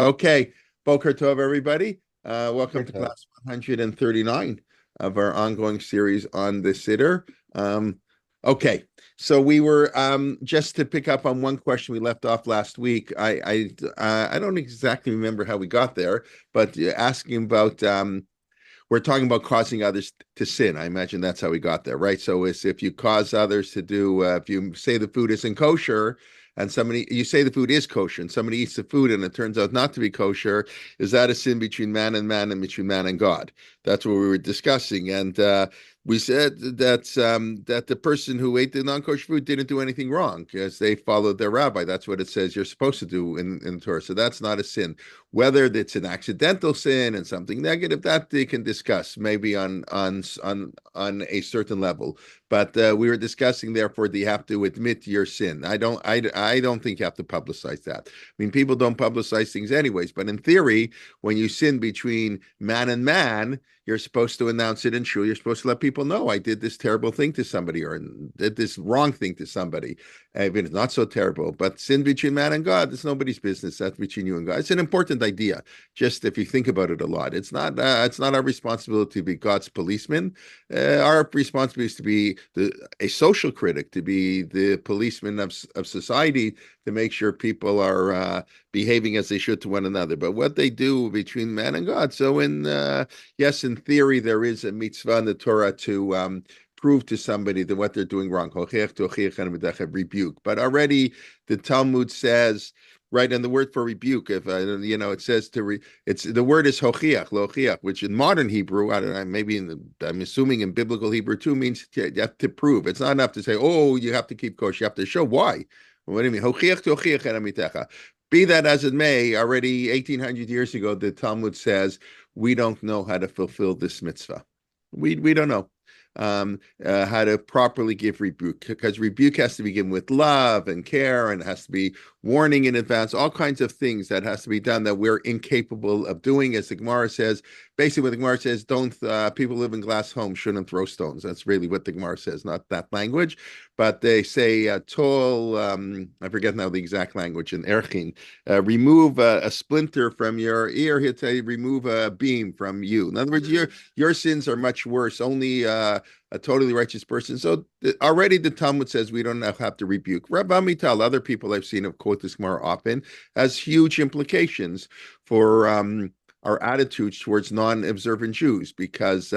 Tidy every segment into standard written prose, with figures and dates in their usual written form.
Okay, Boker Tov, everybody. Welcome to Okay. class 139 of our ongoing series on the Siddur. Okay, so we were just to pick up on one question we left off last week. I don't exactly remember how we got there, but asking about we're talking about causing others to sin. I imagine that's how we got there, right? So it's if you cause others to do, if you say the food isn't kosher, and somebody you say the food is kosher, and somebody eats the food and it turns out not to be kosher, is that a sin between man and between man and God? That's what we were discussing, and we said that the person who ate the non-kosher food didn't do anything wrong because they followed their rabbi. That's what it says you're supposed to do in Torah. So that's not a sin. Whether it's an accidental sin and something negative, that they can discuss maybe on a certain level. But we were discussing, therefore, do you have to admit your sin? I don't think you have to publicize that. I mean, people don't publicize things anyways. But in theory, when you sin between man and man, you're supposed to announce it in shul. You're supposed to let people know I did this terrible thing to somebody or did this wrong thing to somebody. Even it's not so terrible, but sin between man and God, it's nobody's business. That's between you and God. It's an important idea. Just if you think about it a lot, it's not our responsibility to be God's policeman. Our responsibility is to be a social critic, to be the policeman of society, to make sure people are behaving as they should to one another. But what they do between man and God. So yes, in theory, there is a mitzvah in the Torah to prove to somebody that what they're doing wrong. Rebuke. But already the Talmud says, right, and the word for rebuke, if it says it's the word is hochiach, lochiach, which in modern Hebrew, I don't know, maybe I'm assuming in biblical Hebrew too, means you have to prove. It's not enough to say, oh, you have to keep kosher. You have to show why. What do you mean? Hochiach to hochiach elamitecha. Be that as it may, already 1800 years ago, the Talmud says we don't know how to fulfill this mitzvah. We don't know how to properly give rebuke, because rebuke has to be given with love and care, and it has to be warning in advance, all kinds of things that has to be done that we're incapable of doing. As the Gemara says, basically what the Gemara says, don't people live in glass homes shouldn't throw stones. That's really what the Gemara says, not that language, but they say tall, I forget now the exact language in Erchin, remove a splinter from your ear, he'll tell you remove a beam from you. In other words, your sins are much worse. Only a totally righteous person. So already the Talmud says we don't have to rebuke. Rabbi Amital, other people I've seen have quote this more often, has huge implications for our attitudes towards non-observant Jews, because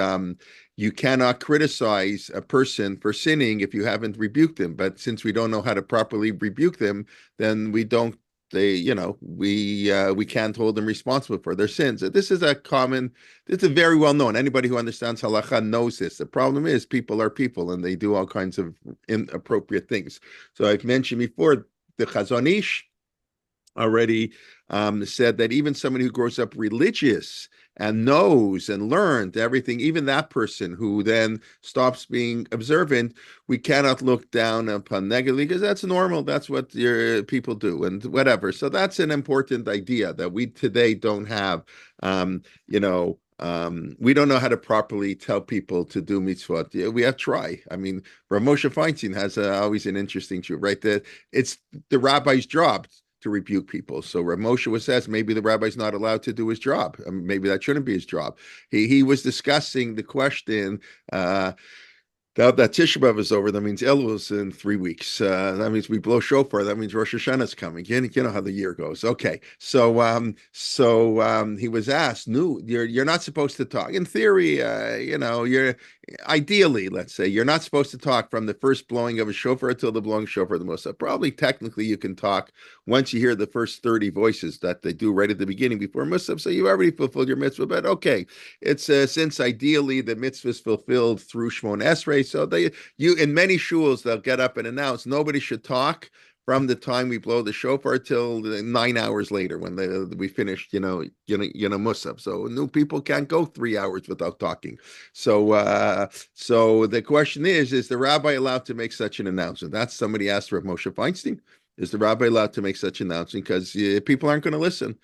you cannot criticize a person for sinning if you haven't rebuked them. But since we don't know how to properly rebuke them, then we don't we can't hold them responsible for their sins. This is it's a very well known. Anybody who understands halacha knows this. The problem is people are people and they do all kinds of inappropriate things. So I've mentioned before the Chazon Ish already said that even somebody who grows up religious and knows and learned everything, even that person who then stops being observant, we cannot look down upon negatively because that's normal. That's what your people do and whatever. So that's an important idea that we today don't have. We don't know how to properly tell people to do mitzvot. Yeah, we have to try. I mean, Rav Moshe Feinstein has always an interesting truth, right? That it's the rabbi's job to rebuke people. So Rav Moshe was says maybe the rabbi's not allowed to do his job. I mean, maybe that shouldn't be his job. He was discussing the question. That Tisha B'Av is over. That means Elul's in 3 weeks. That means we blow shofar. That means Rosh Hashanah is coming. You know how the year goes. Okay, so he was asked, "No, you're not supposed to talk. In theory, you're ideally, let's say, you're not supposed to talk from the first blowing of a shofar until the blowing shofar of the Musa. Probably technically you can talk once you hear the first 30 voices that they do right at the beginning before Musa. So you already fulfilled your mitzvah. But okay, it's since ideally the mitzvah is fulfilled through Shmon Esrei, so you in many shuls they'll get up and announce nobody should talk from the time we blow the shofar till 9 hours later when we finished, Musaf. So new people can't go 3 hours without talking. So the question is the rabbi allowed to make such an announcement? That's somebody asked Rav Moshe Feinstein. Is the rabbi allowed to make such an announcement? Because people aren't going to listen.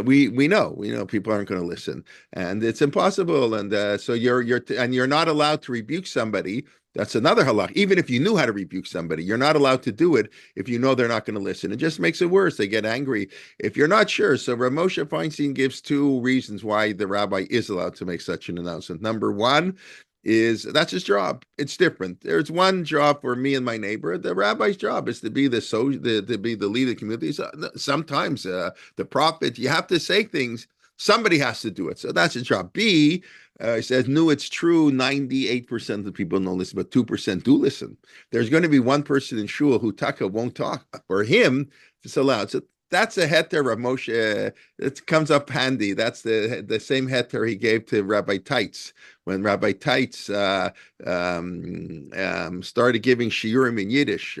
We know people aren't going to listen, and it's impossible. And so you're not allowed to rebuke somebody That's another halach. Even if you knew how to rebuke somebody, you're not allowed to do it if you know they're not going to listen. It just makes it worse. They get angry if you're not sure. So Rav Moshe Feinstein gives two reasons why the rabbi is allowed to make such an announcement. Number one is that's his job. It's different. There's one job for me and my neighbor. The rabbi's job is to be to be the leader of the community. So sometimes the prophet, you have to say things. Somebody has to do it. So that's his job. B, he says, no, it's true. 98% of the people don't listen, but 2% do listen. There's going to be one person in shul who taka won't talk. For him, it's allowed. So that's a heter of Moshe. It comes up handy. That's the same heter he gave to Rabbi Teitz when Rabbi Teitz started giving shiurim in Yiddish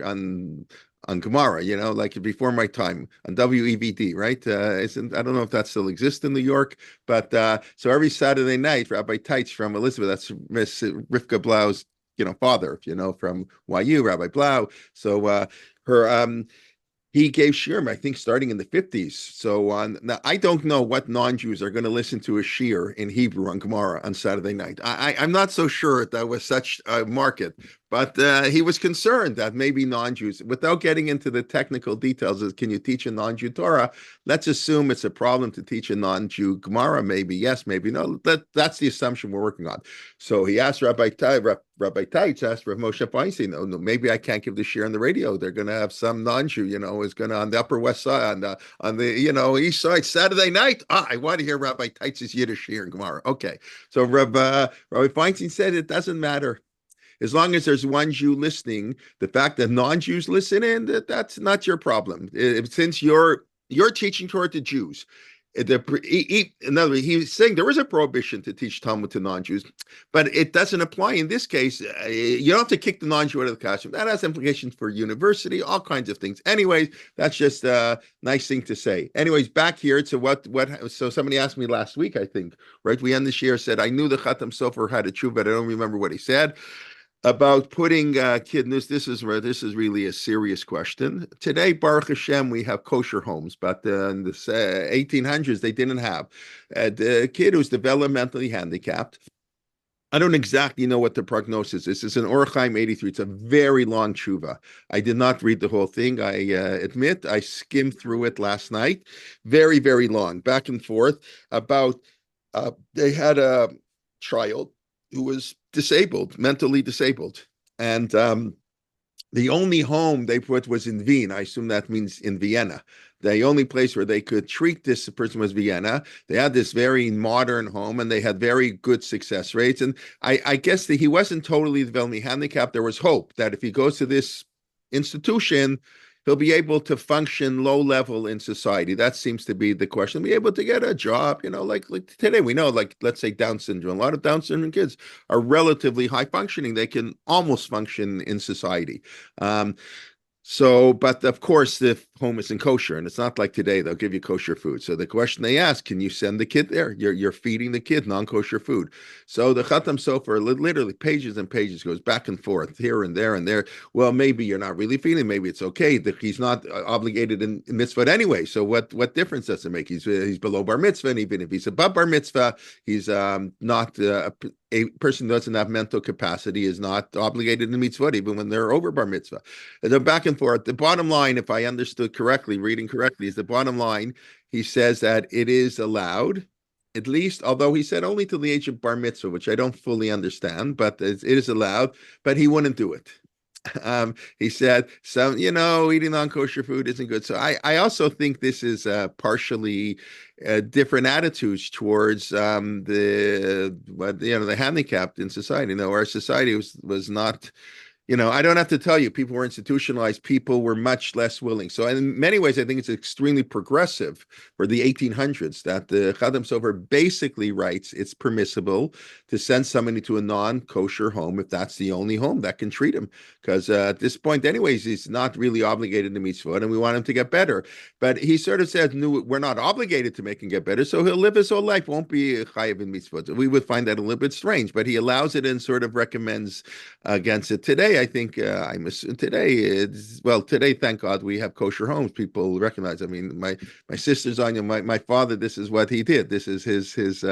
on Gemara, like before my time on WEVD, right? I don't know if that still exists in New York, but so every Saturday night, Rabbi Teitz from Elizabeth, that's Miss Rivka Blau's, father, from YU, Rabbi Blau. So her he gave shiurim, I think, starting in the 50s. So now I don't know what non-Jews are going to listen to a shiur in Hebrew on Gemara on Saturday night. I'm not so sure that was such a market, but he was concerned that maybe non-Jews, without getting into the technical details, can you teach a non-Jew Torah? Let's assume it's a problem to teach a non-Jew Gemara. Maybe yes, maybe no. That's the assumption we're working on. So he asked Rabbi Teitz asked Rav Moshe Feinstein, no, maybe I can't give the shiur on the radio. They're going to have some non-Jew, is going to on the Upper West Side, on the East Side, Saturday night. I want to hear Rabbi Teitz's Yiddish shiur in Gemara. Okay, so Rabbi Feinstein said it doesn't matter. As long as there's one Jew listening, the fact that non-Jews listen in, that's not your problem. Since you're teaching Torah to Jews, in other words, he's saying there is a prohibition to teach Talmud to non-Jews, but it doesn't apply in this case. You don't have to kick the non-Jew out of the classroom. That has implications for university, all kinds of things. Anyways, that's just a nice thing to say. Anyways, back here to what. So somebody asked me last week, I think, right? We end this year said I knew the Chatam Sofer had a tshuva, but I don't remember what he said about putting kidneys. This is really a serious question. Today, Baruch Hashem, we have kosher homes, but in the 1800s, they didn't have. The kid who's developmentally handicapped, I don't exactly know what the prognosis is. It's an Orach Chaim 83. It's a very long tshuva. I did not read the whole thing. I admit I skimmed through it last night. Very, very long, back and forth about they had a child who was mentally disabled. And the only home they put was in Wien. I assume that means in Vienna. The only place where they could treat this person was Vienna. They had this very modern home, and they had very good success rates. And I guess that he wasn't totally developmentally handicapped. There was hope that if he goes to this institution, he'll be able to function low level in society. That seems to be the question. Be able to get a job, like today we know, like let's say Down syndrome. A lot of Down syndrome kids are relatively high functioning. They can almost function in society. So, but of course, the home isn't kosher, and it's not like today they'll give you kosher food. So the question they ask, can you send the kid there? You're feeding the kid non-kosher food. So the Chatam Sofer literally pages and pages goes back and forth here and there and there. Well, maybe you're not really feeding. Maybe it's okay that he's not obligated in mitzvah anyway. So what difference does it make? He's below bar mitzvah, and even if he's above bar mitzvah, he's not a person who doesn't have mental capacity is not obligated to mitzvah even when they're over bar mitzvah. And then back and forth. The bottom line, if I understood correctly, reading correctly, is the bottom line. He says that it is allowed, at least, although he said only to the age of bar mitzvah, which I don't fully understand, but it is allowed, but he wouldn't do it. He said, eating non-kosher food isn't good. So I also think this is partially different attitudes towards the handicapped in society. Our society was not. I don't have to tell you, people were institutionalized, people were much less willing. So in many ways, I think it's extremely progressive for the 1800s that the Chatam Sofer basically writes it's permissible to send somebody to a non-kosher home if that's the only home that can treat him. Because at this point, anyways, he's not really obligated to mitzvah, and we want him to get better. But he sort of says, no, we're not obligated to make him get better, so he'll live his whole life, won't be chayiv in mitzvah. We would find that a little bit strange, but he allows it and sort of recommends against it. Today, I think today, thank God, we have kosher homes. People recognize. I mean, my sister's on you. My father. This is what he did. This is his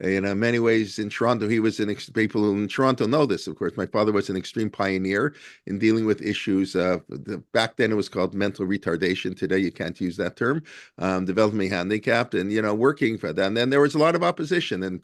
In many ways in Toronto, he was people in Toronto know this, of course. My father was an extreme pioneer in dealing with issues. Back then, it was called mental retardation. Today, you can't use that term. Developmentally handicapped, and working for that. And then there was a lot of opposition, and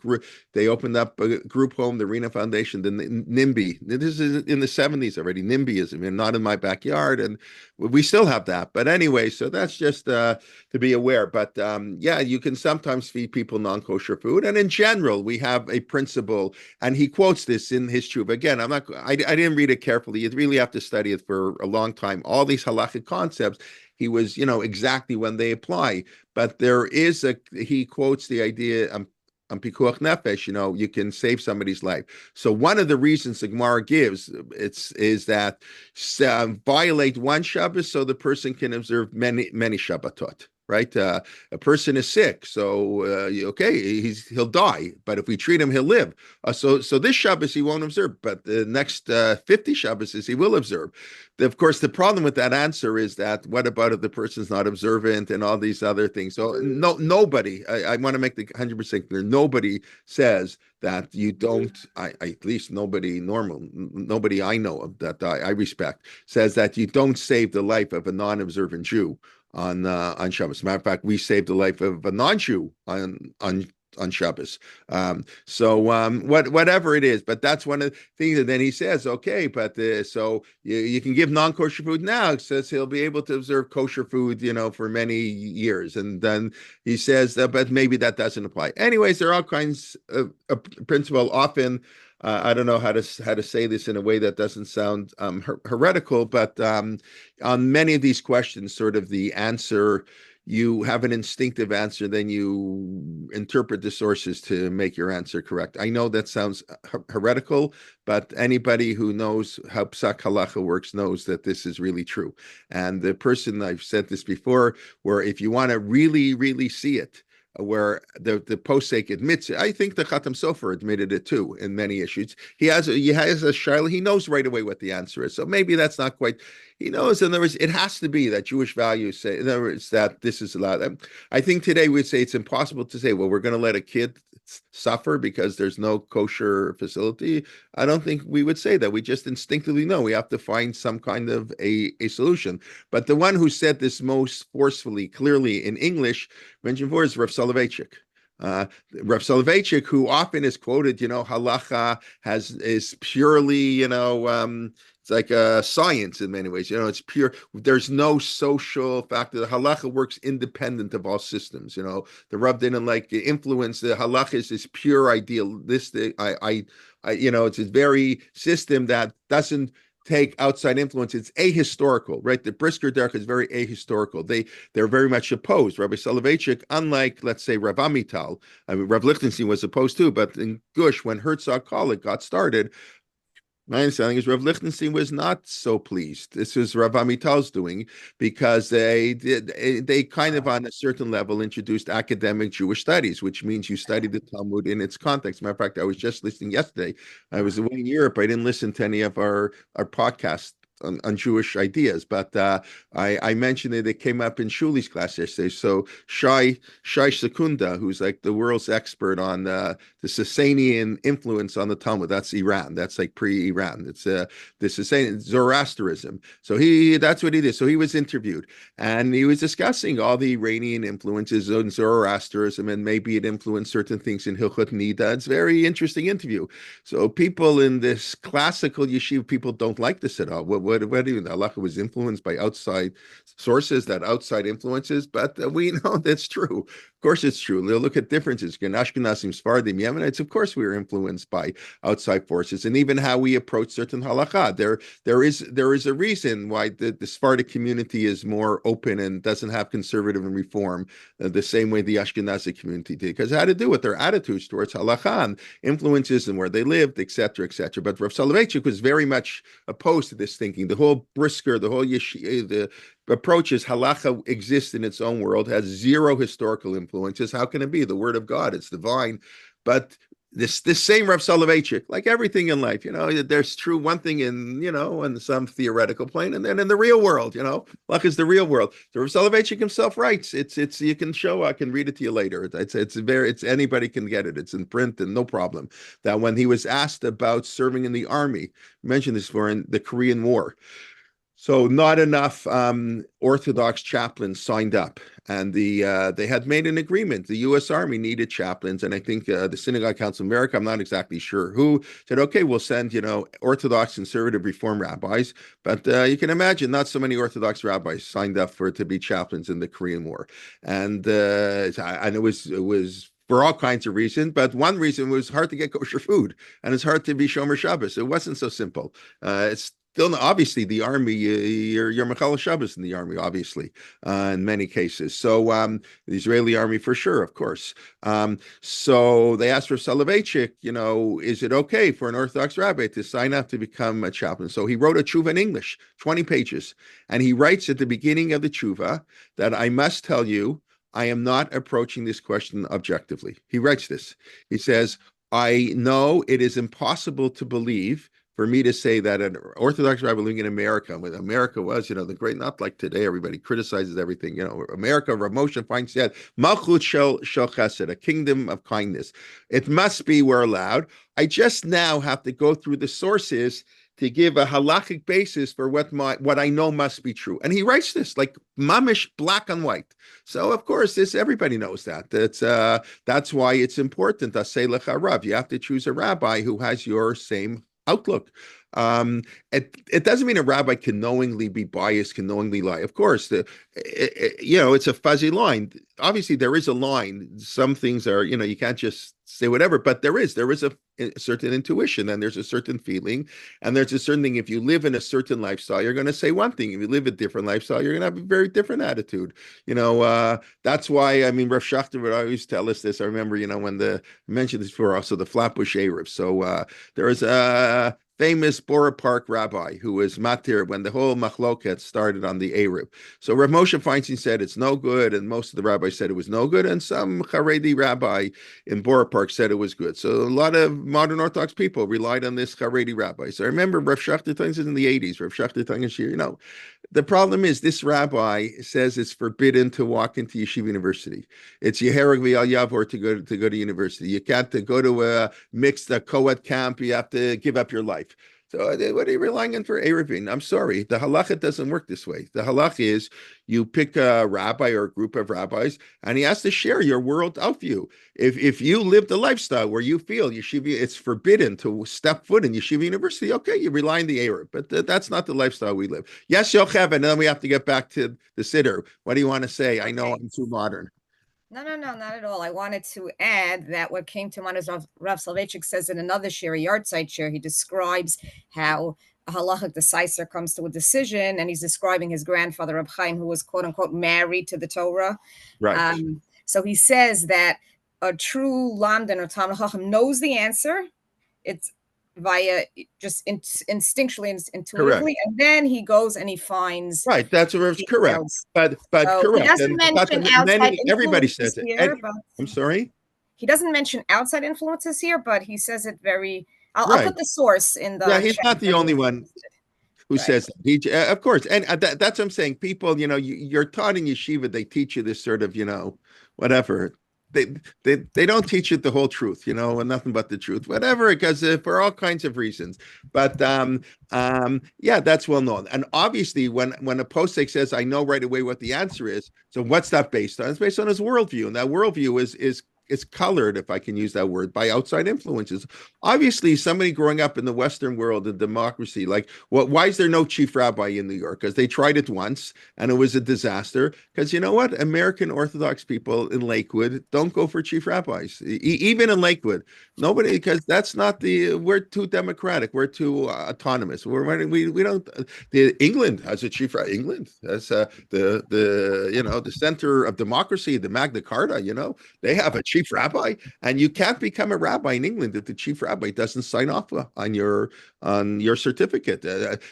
they opened up a group home, the Rena Foundation, the NIMBY. This is in the 70s already. NIMBYism, and not in my backyard, and we still have that. But anyway, so that's just to be aware. But yeah, you can sometimes feed people non-kosher food, and in general, we have a principle, and he quotes this in his Tshuva. Again, I didn't read it carefully. You really have to study it for a long time. All these halachic concepts, he was, exactly when they apply. But he quotes the idea on pikuach nefesh, you can save somebody's life. So one of the reasons the Gemara gives is that violate one Shabbos so the person can observe many Shabbatot. Right, a person is sick, so okay, he'll die. But if we treat him, he'll live. So this Shabbos he won't observe, but the next 50 Shabbos he will observe. Of course, the problem with that answer is that what about if the person's not observant and all these other things? So nobody. I want to make the 100% clear. Nobody says that you don't. At least nobody I know of that I respect says that you don't save the life of a non-observant Jew on Shabbos. Matter of fact, we saved the life of a non-Jew on Shabbos. Whatever it is, but that's one of the things. And then he says, okay, but so you can give non-kosher food now. It says he'll be able to observe kosher food, for many years. And then he says that, but maybe that doesn't apply. Anyways, there are all kinds of principle. Often, I don't know how to say this in a way that doesn't sound heretical, but on many of these questions, sort of the answer, you have an instinctive answer, then you interpret the sources to make your answer correct. I know that sounds heretical, but anybody who knows how psak halacha works knows that this is really true. And the person, I've said this before, where if you want to really, really see it, where the posek admits it. I think the Chatam Sofer admitted it too in many issues. He has a shaila. He knows right away what the answer is. So maybe that's not quite. He knows. In other words, it has to be that Jewish values say. In other words, that this is allowed. I think today we'd say it's impossible to say, well, we're going to let a kid suffer because there's no kosher facility. I don't think we would say that. We just instinctively know we have to find some kind of a solution. But the one who said this most forcefully, clearly in English, mentioned before, is Rav Soloveitchik. Rav Soloveitchik, who often is quoted, halacha is purely, it's like a science in many ways. It's pure. There's no social factor. The halacha works independent of all systems. The Rav didn't like influence. The halacha is this pure idealistic. It's a very system that doesn't take outside influence. It's ahistorical, right? The Brisker Derech is very ahistorical. They're very much opposed. Rabbi Soloveitchik, unlike, let's say, Rav Amital, Rav Lichtenstein was opposed too, but in Gush, when Herzog College got started, my understanding is Rav Lichtenstein was not so pleased. This was Rav Amital's doing because they kind of on a certain level introduced academic Jewish studies, which means you study the Talmud in its context. Matter of fact, I was just listening yesterday. I was away in Europe. I didn't listen to any of our podcasts on Jewish ideas, but I mentioned that it came up in Shuli's class yesterday. So Shai Sekunda, who's like the world's expert on the Sasanian influence on the Talmud, that's Iran. That's like pre-Iran. It's the Sasanian Zoroastrianism. So that's what he did. So he was interviewed, and he was discussing all the Iranian influences on Zoroastrianism, and maybe it influenced certain things in Hilchot Nida. It's a very interesting interview. So people in this classical yeshiva, people don't like this at all. What even the halacha was influenced by outside sources, that outside influences, but we know that's true. Of course, it's true. They'll look at differences. Ashkenazim, Sephardim, Yemenites. Of course, we were influenced by outside forces, and even how we approach certain halacha. There is a reason why the Sephardic community is more open and doesn't have conservative and reform the same way the Ashkenazi community did, because it had to do with their attitudes towards halacha and influences and where they lived, etc., etc. But Rav Soloveitchik was very much opposed to this thinking. The whole Brisker, the whole yeshiva, the approach is halacha exists in its own world, has zero historical influences. How can it be? The word of God, it's divine. But this same Rav Soloveitchik, like everything in life, there's true one thing in in some theoretical plane, and then in the real world, luck is the real world. The Rav Soloveitchik himself writes, it's you can show, I can read it to you later. It's anybody can get it. It's in print and no problem. That when he was asked about serving in the army, mentioned this before in the Korean War. So not enough Orthodox chaplains signed up, and they had made an agreement. The U.S. Army needed chaplains, and I think the Synagogue Council of America, I'm not exactly sure who, said, "Okay, we'll send Orthodox conservative Reform rabbis." But you can imagine, not so many Orthodox rabbis signed up to be chaplains in the Korean War, and it was for all kinds of reasons, but one reason was hard to get kosher food, and it's hard to be Shomer Shabbos. It wasn't so simple. It's still obviously the army. You're Mechal Shabbos in the army, obviously, in many cases. So the Israeli army for sure, of course. So they asked for Soloveitchik. Is it okay for an Orthodox rabbi to sign up to become a chaplain? So he wrote a tshuva in English, 20 pages, and he writes at the beginning of the tshuva that I must tell you, I am not approaching this question objectively. He writes this. He says, I know it is impossible to believe for me to say that an Orthodox rabbi living in America, when America was, the great, not like today, everybody criticizes everything. America, Rav Moshe Feinstein, Malchut Shel Chesed, a kingdom of kindness. It must be, we're allowed. I just now have to go through the sources to give a halachic basis for what I know must be true. And he writes this like mamish, black and white. So of course, everybody knows that. That's why it's important. Aseh lecha rav. You have to choose a rabbi who has your same outlook. It doesn't mean a rabbi can knowingly be biased, can knowingly lie. Of course, it's a fuzzy line. Obviously, there is a line. Some things are, you can't just say whatever, but there is a certain intuition, and there's a certain feeling, and there's a certain thing. If you live in a certain lifestyle, you're going to say one thing. If you live a different lifestyle, you're going to have a very different attitude. That's why, Rav Schachter would always tell us this. I remember, when I mentioned this before, also the Flatbush Erev. So there was a famous Borough Park rabbi who was matir when the whole machloket started on the Erev. So Rav Moshe Feinstein said it's no good, and most of the rabbis said it was no good, and some Haredi rabbi in Borough Park said it was good. So a lot of modern Orthodox people relied on this Haredi rabbi. So I remember Rav Schachter telling us in the 80s, Rav Schachter telling us here, the problem is this rabbi says it's forbidden to walk into Yeshiva University. It's Yehereg v'al Yavor to go to university. You can't go to a mixed co-ed camp. You have to give up your life. So what are you relying on for Erevin? I'm sorry. The halacha doesn't work this way. The halacha is you pick a rabbi or a group of rabbis, and he has to share your world view. If you live the lifestyle where you feel yeshiva, it's forbidden to step foot in yeshiva university, okay, you rely on the Erev, but that's not the lifestyle we live. Yes, Yocheved, and then we have to get back to the Siddur. What do you want to say? I know I'm too modern. No, not at all. I wanted to add that what came to mind is Rav Soloveitchik says in another share, a yahrzeit share, he describes how a halachic decider comes to a decision, and he's describing his grandfather, Reb Chaim, who was quote unquote married to the Torah. Right. So he says that a true lamdan or Talmid Chacham knows the answer. It's via just instinctually, intuitively, and then he goes and he finds right. That's correct, but so correct. He doesn't mention outside everybody says it. Here, but I'm sorry. He doesn't mention outside influences here, but he says it very. I'll put the source in the. Yeah, he's not the only one who says that. Of course, and that's what I'm saying. People, you're taught in yeshiva, they teach you this sort of, whatever. They don't teach it the whole truth, and nothing but the truth, whatever, because for all kinds of reasons. But yeah, that's well known. And obviously, when a posek says, "I know right away what the answer is," so what's that based on? It's based on his worldview, and that worldview is it's colored, if I can use that word, by outside influences. Obviously, somebody growing up in the Western world, in democracy, like, why is there no chief rabbi in New York? Because they tried it once and it was a disaster. Because you know what? American Orthodox people in Lakewood don't go for chief rabbis, even in Lakewood. Nobody, because that's not we're too democratic. We're too autonomous. We don't. England has a chief rabbi. England has the center of democracy, the Magna Carta. They have a chief rabbi, and you can't become a rabbi in England if the chief rabbi doesn't sign off on your certificate.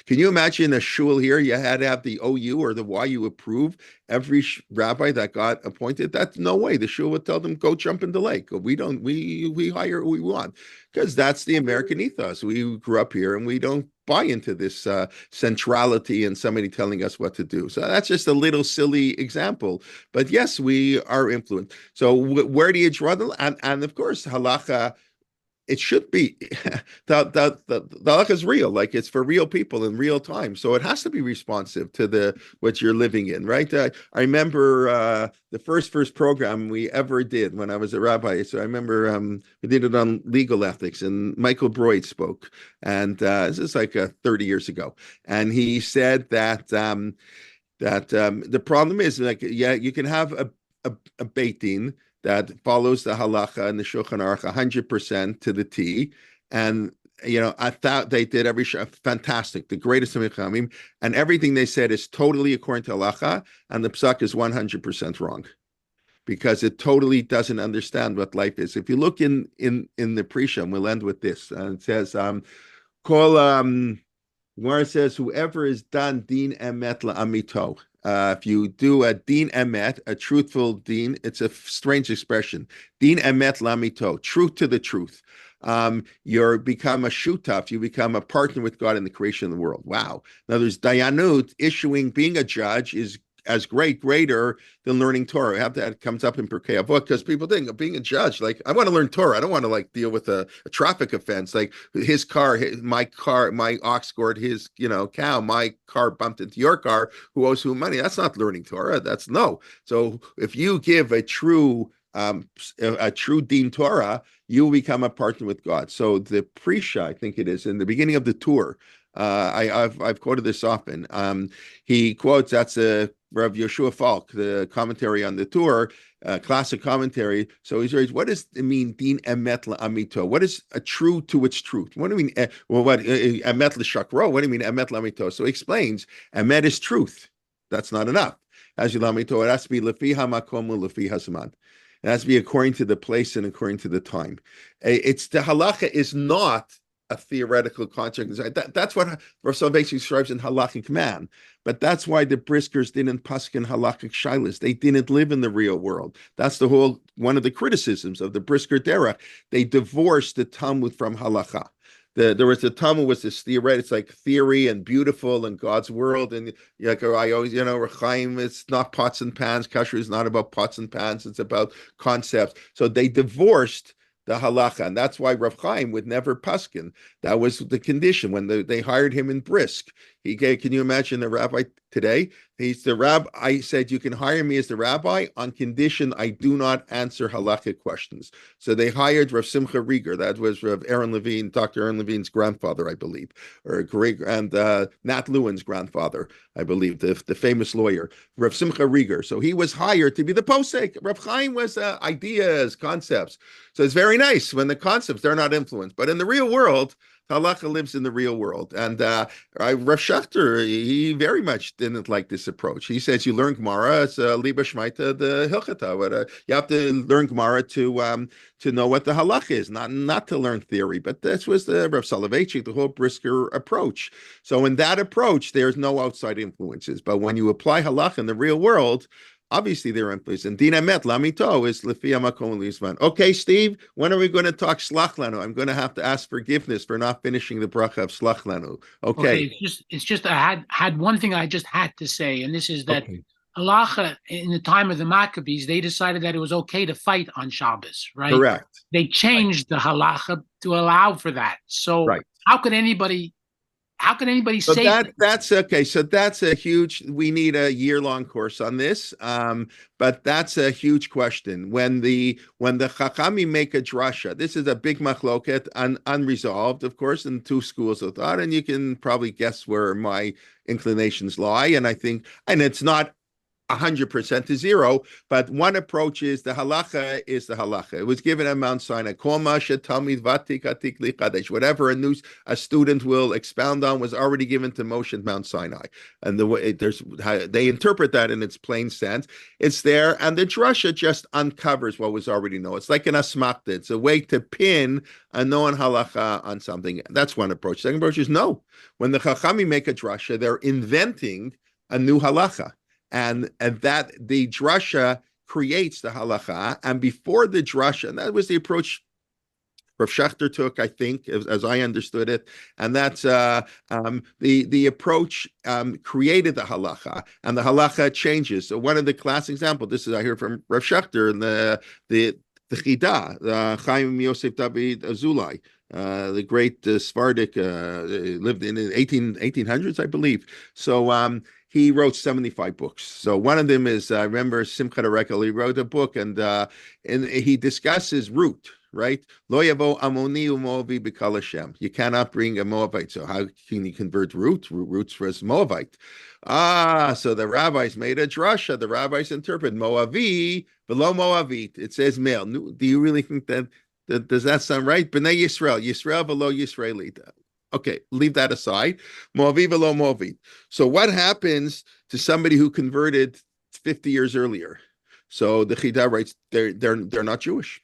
Can you imagine a shul here? You had to have the OU or the YU approve every rabbi that got appointed. That's no way. The shul would tell them, go jump in the lake. We hire who we want, because that's the American ethos. We grew up here and we don't buy into this centrality and somebody telling us what to do. So that's just a little silly example. But yes, we are influenced. So where do you draw the line? And of course, halacha, it should be the halacha is real, like it's for real people in real time. So it has to be responsive to the what you're living in, right? I remember the first program we ever did when I was a rabbi. So I remember we did it on legal ethics, and Michael Broyd spoke, and this is like 30 years ago, and he said that the problem is, like, yeah, you can have a beit din that follows the halacha and the Shulchan Aruch 100% to the T, and I thought they did every fantastic, the greatest of Mechamim, and everything they said is totally according to halacha, and the psak is 100% wrong, because it totally doesn't understand what life is. If you look in the Prisham, we'll end with this, and it says, where it says, whoever is done din emet la'amito. If you do a din emet, a truthful din, it's a strange expression. Din emet la'amito, truth to the truth. You become a shutaf, you become a partner with God in the creation of the world. Wow. Now there's dayanut, being a judge is as greater than learning Torah. Have that comes up in Pirkei Avot, because people think of being a judge, like, I want to learn Torah. I don't want to like deal with a traffic offense, like my ox gored his cow, my car bumped into your car. Who owes who money? That's not learning Torah. That's no. So if you give a true din Torah, you will become a partner with God. So the Prisha, I think it is, in the beginning of the tour, I've quoted this often. He quotes, that's a Rav Yeshua Falk, the commentary on the tour, classic commentary. So he says, what does it mean, din emet la'amito? What is a true to its truth? What do you mean, emet l'shakro? What do you mean, emet la'amito? So he explains, emet is truth. That's not enough. As you la'amito, it has to be lefi hamakom lefi hazman. It has to be according to the place and according to the time. It's the halacha is not a theoretical concept. That's what Rav Soloveitchik describes in halachic man. But that's why the Briskers didn't paskin halachic shilas. They didn't live in the real world. That's one of the criticisms of the Brisker derech. They divorced the Talmud from halacha. The Talmud was this theory. It's like theory and beautiful and God's world. And like I always, Rechaim, it's not pots and pans. Kasher is not about pots and pans. It's about concepts. So they divorced the halacha, and that's why Rav Chaim would never paskin. That was the condition when they hired him in Brisk. He gave. Can you imagine the rabbi today? He's the rabbi. I said, you can hire me as the rabbi on condition I do not answer halachic questions. So they hired Rav Simcha Rieger. That was Rav Aaron Levine, Dr. Aaron Levine's grandfather, I believe, or great, and Nat Lewin's grandfather, I believe, the famous lawyer, Rav Simcha Rieger. So he was hired to be the posek. Rav Chaim was ideas, concepts. So it's very nice when the concepts, they're not influenced. But in the real world, halacha lives in the real world. And Rav Schachter, he very much didn't like this approach. He says you learn Gemara, it's Liba Shmaita, the Hilchata. But you have to learn Gemara to know what the halacha is, not to learn theory. But this was the Rav Soloveitchik, the whole Brisker approach. So in that approach, there's no outside influences. But when you apply halacha in the real world, obviously, they're in place. And din emet lamito is lefi hamakom lisman. Okay, Steve, when are we going to talk slach lanu? I'm going to have to ask forgiveness for not finishing the bracha of slach lanu. Okay. It's just I had one thing I just had to say, and this is that halacha in the time of the Maccabees, they decided that it was okay to fight on Shabbos, right? Correct. They changed the halacha to allow for that. So how could anybody say that's okay? So that's a huge. We need a year-long course on this. But that's a huge question. When the Chachamim make a drasha, this is a big machloket, unresolved, of course, in two schools of thought, and you can probably guess where my inclinations lie. And I think, and it's not 100% to zero, but one approach is the halacha is the halacha. It was given at Mount Sinai. Whatever a student will expound on was already given to Moshe at Mount Sinai. And the way they interpret that in its plain sense. It's there, and the drasha just uncovers what was already known. It's like an asmakta. It's a way to pin a known halacha on something. That's one approach. Second approach is no. When the chachami make a drasha, they're inventing a new halacha. And that the drasha creates the halacha, and before the drasha, and that was the approach Rav Schachter took, I think, as I understood it, and that's the approach created the halacha, and the halacha changes. So one of the classic examples, this is I hear from Rav Schachter in the Chida, Chaim Yosef David Azulai. The great Sephardic lived in the 1800s, I believe. So he wrote 75 books. So one of them is, I remember Simchat HaRekel, he wrote a book, and he discusses root, right? Lo yavo amoni u'moavi b'kal Hashem. You cannot bring a Moabite. So how can you convert root? Roots was Moabite. So the rabbis made a drasha. The rabbis interpret Moavi below Moavit. It says male. Do you really think that does that sound right? B'nai Yisrael below Yisraeli. Okay, leave that aside. Moavi below Moavit. So what happens to somebody who converted 50 years earlier? So the Chida writes they're not Jewish.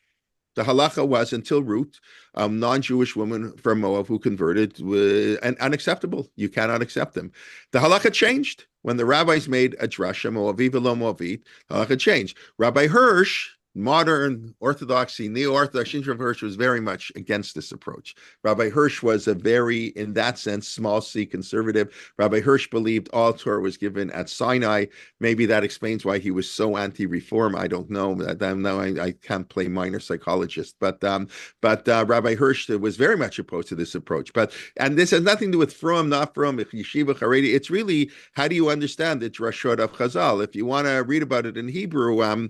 The halacha was until Ruth, non-Jewish woman from Moab who converted, and unacceptable. You cannot accept them. The halacha changed when the rabbis made a drasha, Moavi v'lo Moavit. Halacha changed. Rabbi Hirsch, modern Orthodoxy, neo-Orthodox, Rav Hirsch was very much against this approach. Rabbi Hirsch was a very, in that sense, small c conservative. Rabbi Hirsch believed all Torah was given at Sinai. Maybe that explains why he was so anti-reform. I don't know. I can't play minor psychologist, but Rabbi Hirsch was very much opposed to this approach. And this has nothing to do with from, not from, yeshiva, haredi. It's really, how do you understand the drashot of Chazal? If you want to read about it in Hebrew,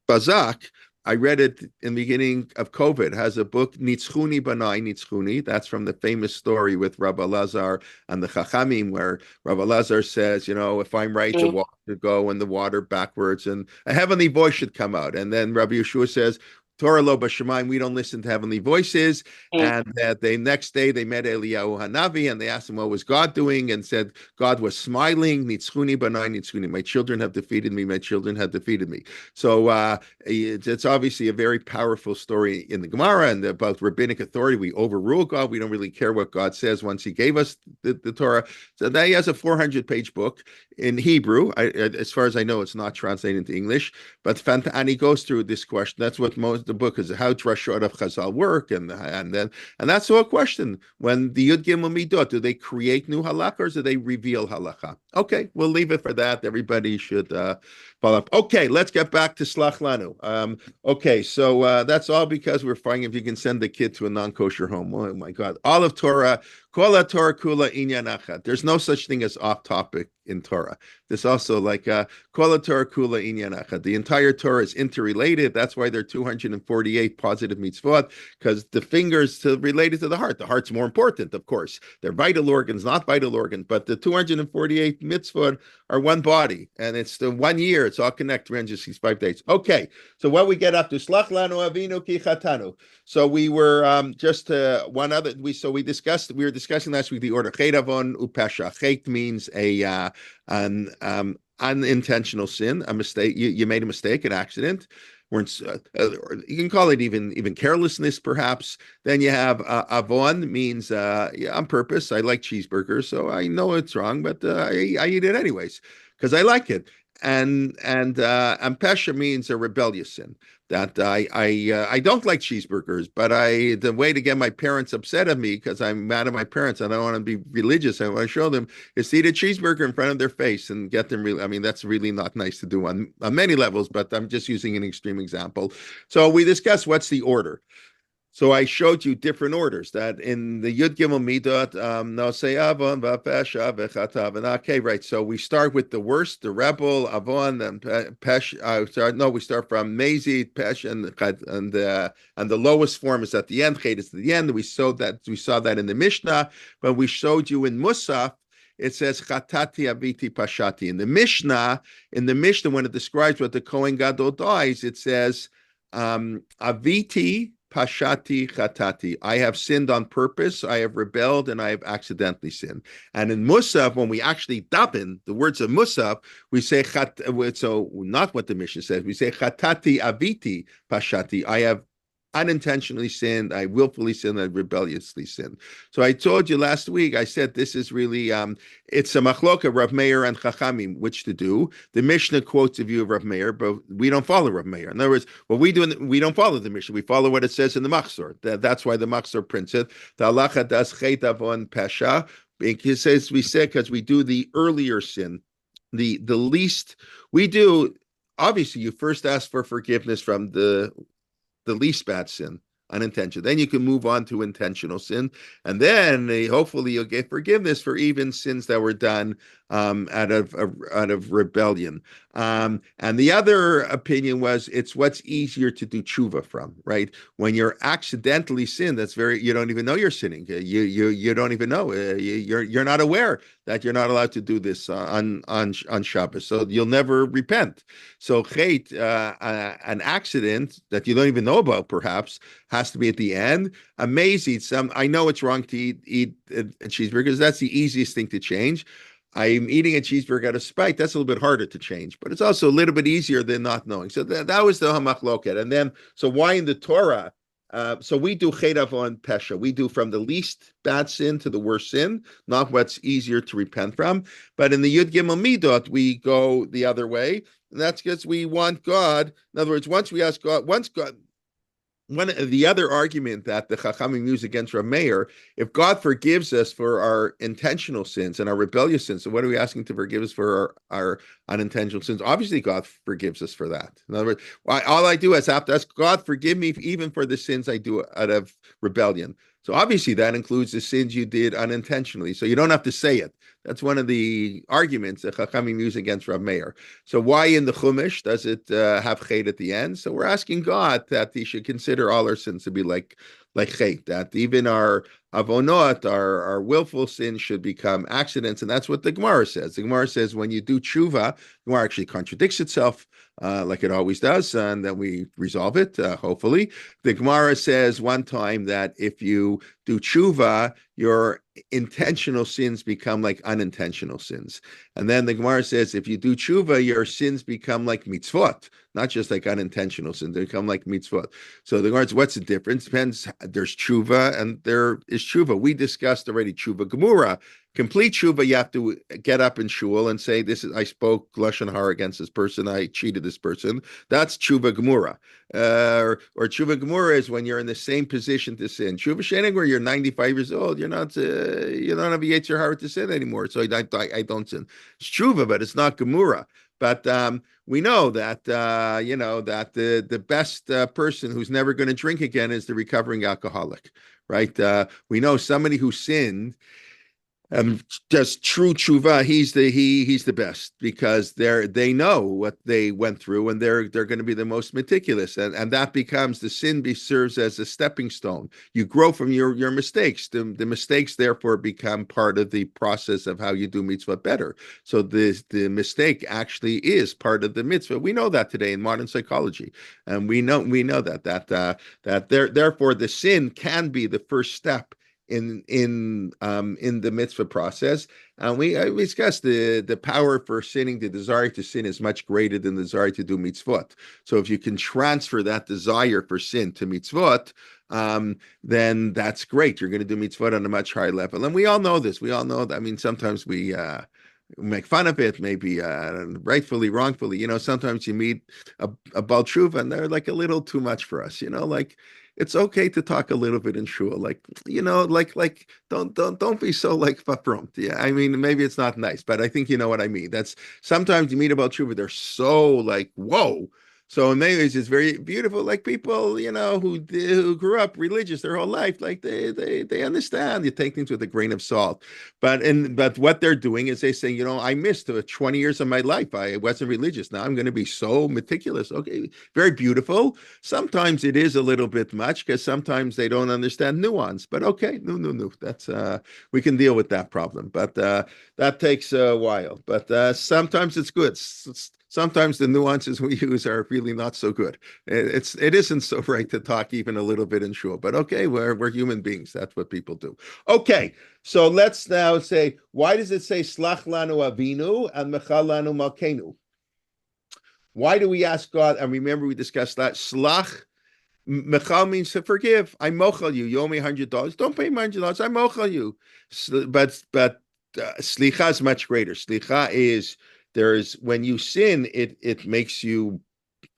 Bazak, I read it in the beginning of COVID, has a book, Nitzchuni Banai Nitzchuni. That's from the famous story with Rabbi Lazar and the Chachamim, where Rabbi Lazar says, if I'm right, the water should go and the water backwards, and a heavenly voice should come out. And then Rabbi Yeshua says, Torah lo b'shamayim, we don't listen to heavenly voices. And that the next day they met Eliyahu Hanavi and they asked him what was God doing, and said God was smiling. Nitzchuni banai nitzchuni. My children have defeated me. My children have defeated me. So it's obviously a very powerful story in the Gemara and about rabbinic authority. We overrule God. We don't really care what God says once He gave us the Torah. So that he has a 400-page book in Hebrew. As far as I know, it's not translated into English. But and he goes through this question. That's what most the book is, how drashot of Chazal work, and that's the whole question. When the Yud Gimel Midot, do they create new halakha or do they reveal halakha? Okay, we'll leave it for that. Everybody should follow up. Okay, let's get back to Slach Lanu. Okay, so that's all because we're finding if you can send the kid to a non-kosher home. Oh my God, all of Torah. Kol Torah kula inyan achad. There's no such thing as off topic in Torah. There's also like Kol Torah kula inyan achad. The entire Torah is interrelated. That's why there are 248 positive mitzvot, because the fingers related to the heart. The heart's more important, of course. They're vital organs, not vital organs, but the 248 mitzvot are one body, and it's the 1 year. It's all connected, 365 days. Okay, so what we get up to, Slach lanu avinu ki chatanu. So we were just one other. We were discussing last week the order Chet Avon Upesha. Chet means an unintentional sin, a mistake. You made a mistake, an accident. You can call it even carelessness, perhaps. Then you have Avon, means on purpose. I like cheeseburgers, so I know it's wrong, but I eat it anyways because I like it. And pesha means a rebellious sin. That I don't like cheeseburgers, but the way to get my parents upset at me because I'm mad at my parents, I don't want to be religious. I want to show them is to eat a cheeseburger in front of their face and get them really. I mean, that's really not nice to do on many levels, but I'm just using an extreme example. So we discussed what's the order. So I showed you different orders that in the Yud Gimel Midot, Nosei Avon, V'Pesha, V'Chatav, and okay, right. So we start with the worst, the rebel, Avon, then Pesh. We start from Mezid, Pesh, and the lowest form is at the end. Chet is at the end. We saw that in the Mishnah, but we showed you in Musaf it says chatati aviti pashati. In the Mishnah, when it describes what the Kohen Gadol dies, it says aviti pashati chatati. I have sinned on purpose, I have rebelled, and I have accidentally sinned. And in Musaf, when we actually daven the words of Musaf, we say so not what the Mishnah says. We say chatati aviti pashati. I have unintentionally sinned, I willfully sinned, I rebelliously sinned. So I told you last week, I said this is really, it's a machloka, Rav Meir and Chachamim, which to do. The Mishnah quotes a view of Rav Meir, but we don't follow Rav Meir. In other words, what we do, we don't follow the Mishnah, we follow what it says in the Machzor. That's why the Machzor prints it. The halacha das chet avon pesha. It says, we say, because we do the earlier sin, the least, we do, obviously you first ask for forgiveness from the least bad sin, unintentional. Then you can move on to intentional sin, and then hopefully you'll get forgiveness for even sins that were done out of rebellion. And the other opinion was it's what's easier to do tshuva from, right? When you're accidentally sinned, that's you don't even know you're sinning. You don't even know. You're not aware that you're not allowed to do this on Shabbos, so you'll never repent. So chet, an accident that you don't even know about, perhaps, has to be at the end. Amazing. I know it's wrong to eat a cheeseburger because that's the easiest thing to change. I'm eating a cheeseburger out of spite. That's a little bit harder to change, but it's also a little bit easier than not knowing. So that was the hamachloket. And then, so why in the Torah? So we do chet avon pesha. We do from the least bad sin to the worst sin, not what's easier to repent from. But in the Yud Gimel Midot, we go the other way. And that's because we want God. In other words, once God, the other argument that the Chachamim use against Rav Meir, if God forgives us for our intentional sins and our rebellious sins, so what are we asking to forgive us for our unintentional sins? Obviously, God forgives us for that. In other words, all I do is have to ask God, forgive me even for the sins I do out of rebellion. So obviously that includes the sins you did unintentionally. So you don't have to say it. That's one of the arguments that Chachamim use against Rav Meir. So why in the Chumash does it have chet at the end? So we're asking God that He should consider all our sins to be like chet, that even our avonot, our willful sins, should become accidents, and that's what the Gemara says. The Gemara says when you do tshuva, the Gemara actually contradicts itself, like it always does, and then we resolve it, hopefully. The Gemara says one time that if you do tshuva, your intentional sins become like unintentional sins. And then the Gemara says if you do tshuva, your sins become like mitzvot, not just like unintentional sins, they become like mitzvot. So the Gemara says, what's the difference? Depends, there's tshuva and there is tshuva. We discussed already tshuva gemura. Complete tshuva, you have to get up in shul and say, I spoke lashon hara against this person, I cheated this person. That's tshuva gemura. Or tshuva gemura is when you're in the same position to sin. Tshuva shening, where you're 95 years old, you don't have a yetzer hara to sin anymore. So I don't sin. It's tshuva, but it's not gemura. But we know that that the best person who's never going to drink again is the recovering alcoholic, right? We know somebody who sinned. Just true tshuva, he's the best, because they know what they went through, and they're going to be the most meticulous, and that becomes the sin serves as a stepping stone. You grow from your mistakes. The mistakes therefore become part of the process of how you do mitzvah better. So the mistake actually is part of the mitzvah. We know that today in modern psychology, and we know that therefore the sin can be the first step in the mitzvah process. And we discussed the power for sinning. The desire to sin is much greater than the desire to do mitzvot. So if you can transfer that desire for sin to mitzvot, then that's great. You're going to do mitzvot on a much higher level. And we all know this. We all know that. I mean, sometimes we make fun of it, maybe rightfully, wrongfully. Sometimes you meet a Baal Tshuva and they're like a little too much for us. Like, it's okay to talk a little bit in shul, like don't be so like verfrommt. Yeah, I mean, maybe it's not nice, but I think you know what I mean. That's sometimes you meet about tshuva, they're so like, whoa, So in many ways, it's very beautiful. Like people, who grew up religious their whole life, like they understand. You take things with a grain of salt. But what they're doing is they say, I missed 20 years of my life. I wasn't religious. Now I'm going to be so meticulous. Okay, very beautiful. Sometimes it is a little bit much because sometimes they don't understand nuance. But okay, no. That's we can deal with that problem. But that takes a while. But sometimes it's good. Sometimes the nuances we use are really not so good. It isn't so right to talk even a little bit in shul, but okay, we're human beings. That's what people do. Okay, so let's now say, why does it say Slach lanu avinu and Mechal lanu malkenu? Why do we ask God? And remember, we discussed that Slach. Mechal means to forgive. I mochel you. You owe me $100. Don't pay me $100. I mochel you. But slicha is much greater. Slicha is when you sin, it makes you,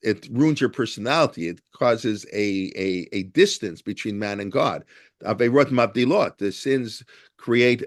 it ruins your personality. It causes a distance between man and God. Averot mabdilot. The sins create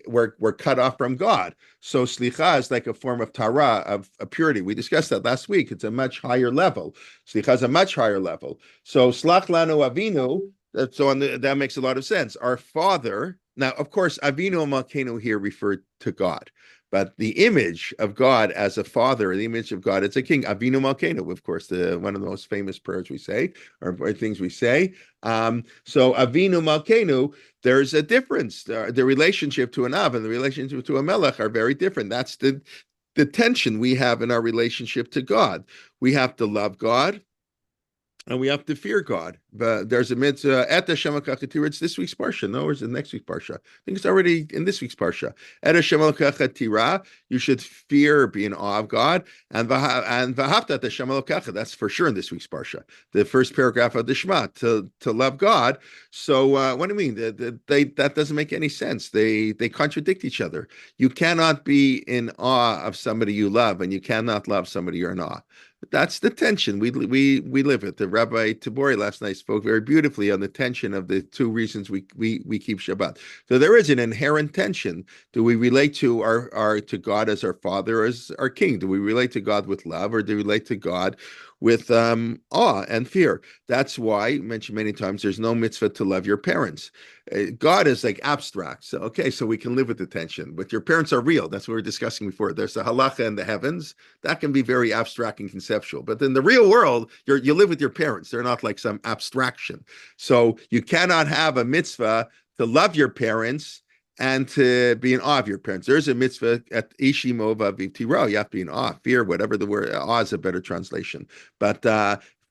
we're cut off from God. So slicha is like a form of tara, of purity. We discussed that last week. It's a much higher level. Slicha is a much higher level. So slach lanu avinu. That makes a lot of sense. Our Father. Now, of course, avinu and malkenu here refer to God. But the image of God as a father, the image of God as a king, Avinu Malkeinu, of course, one of the most famous prayers we say, or things we say. So Avinu Malkeinu, there's a difference. The relationship to an Av and the relationship to a Melech are very different. That's the tension we have in our relationship to God. We have to love God, and we have to fear God. But there's a mitzvah at Hashem HaKachatira. It's this week's parsha. No, or is it next week's parsha? I think it's already in this week's parsha. At Hashem HaKachatira, you should fear, be in awe of God. And v'ahavta Hashem HaKachat. That's for sure in this week's parsha. The first paragraph of the Shema, to love God. So what do you mean? That doesn't make any sense. They contradict each other. You cannot be in awe of somebody you love, and you cannot love somebody you're in awe. That's the tension. We live it. The Rabbi Tabori last night spoke very beautifully on the tension of the two reasons we keep Shabbat. So there is an inherent tension. Do we relate to to God as our Father, or as our King? Do we relate to God with love, or do we relate to God with awe and fear? That's why I mentioned many times there's no mitzvah to love your parents. God is like abstract. So we can live with the tension. But your parents are real. That's what we were discussing before. There's the halacha in the heavens. That can be very abstract and conceptual. But in the real world, you live with your parents. They're not like some abstraction. So you cannot have a mitzvah to love your parents and to be in awe of your parents. There's a mitzvah at Ishimova V'tiro. You have to be in awe, fear, whatever the word, awe is a better translation. But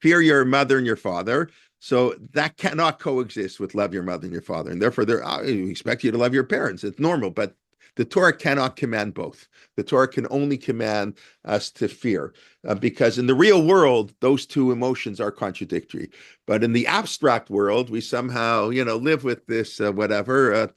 fear your mother and your father. So that cannot coexist with love your mother and your father. And therefore, we expect you to love your parents. It's normal, but the Torah cannot command both. The Torah can only command us to fear, because in the real world, those two emotions are contradictory. But in the abstract world, we somehow, live with this whatever,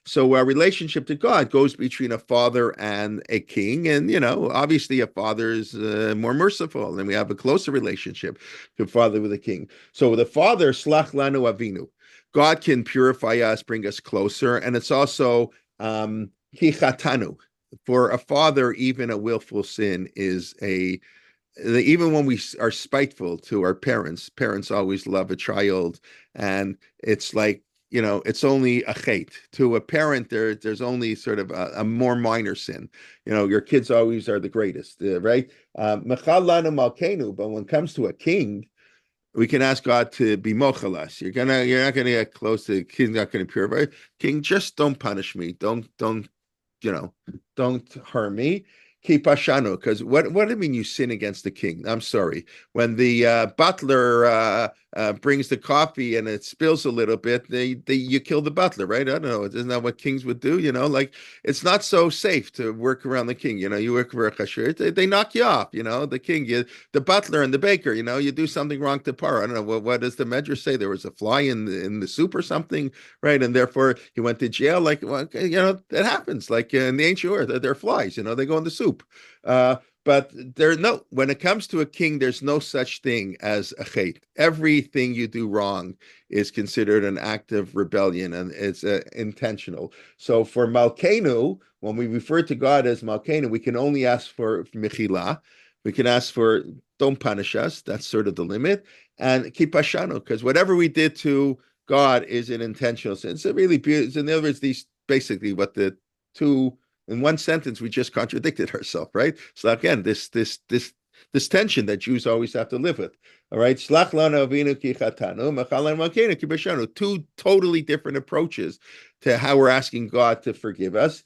so our relationship to God goes between a father and a king, and obviously a father is more merciful, and we have a closer relationship to a father with a king. So the father, slach lanu avinu. God can purify us, bring us closer, and it's also hichatanu. For a father, even a willful sin is even when we are spiteful to our parents always love a child, and it's like, it's only a chait. To a parent, there's only sort of a more minor sin. Your kids always are the greatest, right? Mechal lanu malkenu, but when it comes to a king, we can ask God to be mochalas. You're not gonna get close to the king's not gonna purify. King, just don't punish me. Don't harm me. Keep ashano, because what do you mean you sin against the king? I'm sorry. When the butler brings the coffee and it spills a little bit, you kill the butler, right? I don't know. Isn't that what kings would do? Like it's not so safe to work around the king. You work for a chashir, they knock you off. The king, the butler and the baker. You do something wrong to par. I don't know what does the medrash say? There was a fly in the soup or something, right? And therefore he went to jail. Like that happens. Like in the ancient world, they're flies. They go in the soup. But when it comes to a king, there's no such thing as a chait. Everything you do wrong is considered an act of rebellion, and it's intentional. So for Malkeinu, when we refer to God as Malkeinu, we can only ask for mechila. We can ask for don't punish us. That's sort of the limit. And kipashanu, because whatever we did to God is an intentional sin. It's a really beautiful. In other words, these basically what the two in one sentence we just contradicted ourselves, right? So again, this tension that Jews always have to live with. All right, slach lana avinu ki chatanu, machal lana malkeinu ki b'shanu. Two totally different approaches to how we're asking God to forgive us.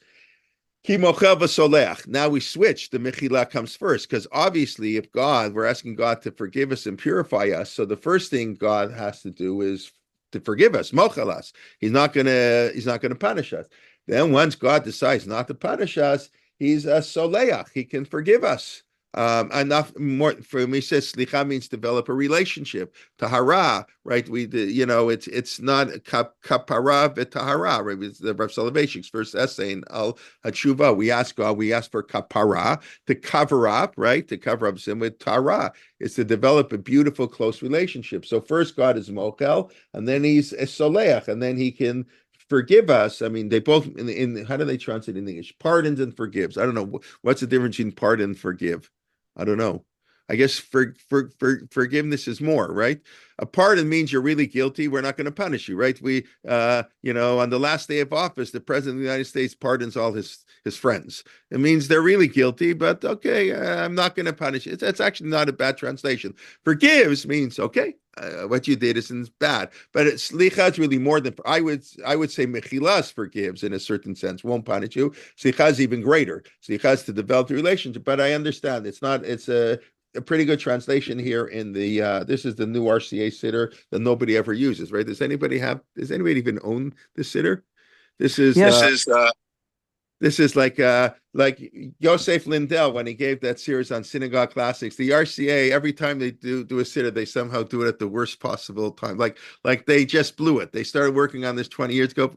Ki mochel v'soleach. Now we switch. The mechila comes first, because obviously, if we're asking God to forgive us and purify us. So the first thing God has to do is to forgive us, mochel us. He's not gonna punish us. Then once God decides not to punish us, he's a soleach. He can forgive us. Enough more for me says slicha means develop a relationship. Tahara, right? It's not kapara v'tahara, right? It's the Rav Soloveitchik's first essay in Al Hatshuva. We ask God, we ask for kapara to cover up, right? To cover up sin. With tahara, it's to develop a beautiful, close relationship. So first God is mochel, and then he's a soleach, and then he can forgive us. I mean, they both in how do they translate in English? Pardons and forgives. I don't know what's the difference between pardon and forgive. I don't know. I guess forgiveness is more, right? A pardon means you're really guilty. We're not going to punish you, right? We, on the last day of office, the president of the United States pardons all his friends. It means they're really guilty, but okay, I'm not going to punish you. That's actually not a bad translation. Forgives means, okay, what you did isn't bad, but slicha is really more than I would say. Mechilas forgives in a certain sense, won't punish you. Slicha is even greater. Slicha is to develop the relationship, but I understand it's a pretty good translation here in the this is the new RCA Siddur that nobody ever uses, right? Does anybody even own this Siddur? This is this is like Yosef Lindell when he gave that series on synagogue classics. The RCA, every time they do a Siddur, they somehow do it at the worst possible time. Like they just blew it. They started working on this 20 years ago.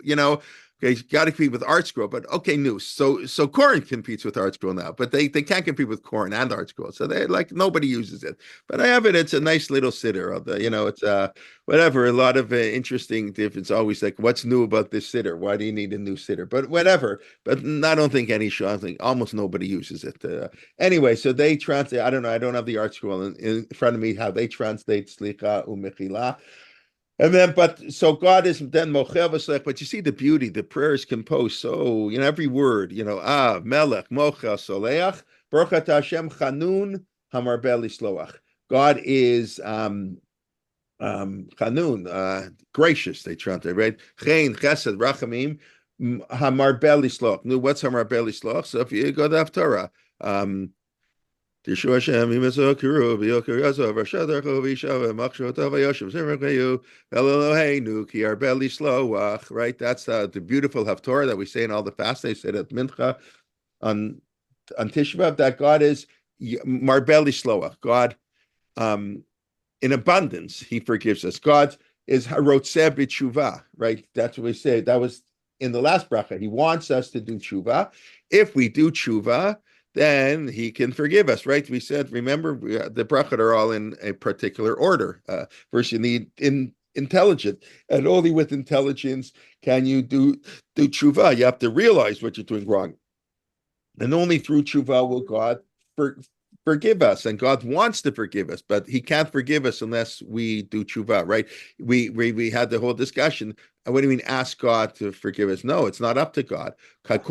Okay, got to compete with Art Scroll, but okay, news. So Corn competes with Art Scroll now, but they can't compete with Corn and Art Scroll. So they nobody uses it. But I have it. It's a nice little Siddur. It's whatever. A lot of interesting. It's always like, what's new about this Siddur? Why do you need a new Siddur? But whatever. But I don't think I think almost nobody uses it. Anyway, so they translate. I don't know. I don't have the Art Scroll in front of me. How they translate slicha umechila. And then, so God is then mochel v'slech. But you see the beauty. The prayer is composed. So every word. Melech mochel soleach. Baruch atah Hashem chanun hamarbeh lisloach. God is chanun, gracious. They translate right. Chen chesed rachamim hamarbeh lisloach. No, what's hamarbeh lisloach? So if you go to Haftarah, Tishu Hashem, Yimazokiru, Vyoker Yazov, Rashadacho, Vishav, Makshotava Yoshem, Zimrakayu, Eloheinu, Ki Arbeli Sloach, right? That's the beautiful Haftorah that we say in all the fasts. They say that Mincha on Tisha B'Av, that God is Marbeli Sloach. God, in abundance, he forgives us. God is Harotzeh B'Tshuva, right? That's what we say. That was in the last bracha. He wants us to do tshuva. If we do tshuva, then he can forgive us, right? We said, remember, the brachot are all in a particular order. First, you need intelligence, and only with intelligence can you do tshuva. You have to realize what you're doing wrong, and only through tshuva will God forgive us. And God wants to forgive us, but he can't forgive us unless we do tshuva, right? We had the whole discussion. What do you mean ask God to forgive us? No, it's not up to God. God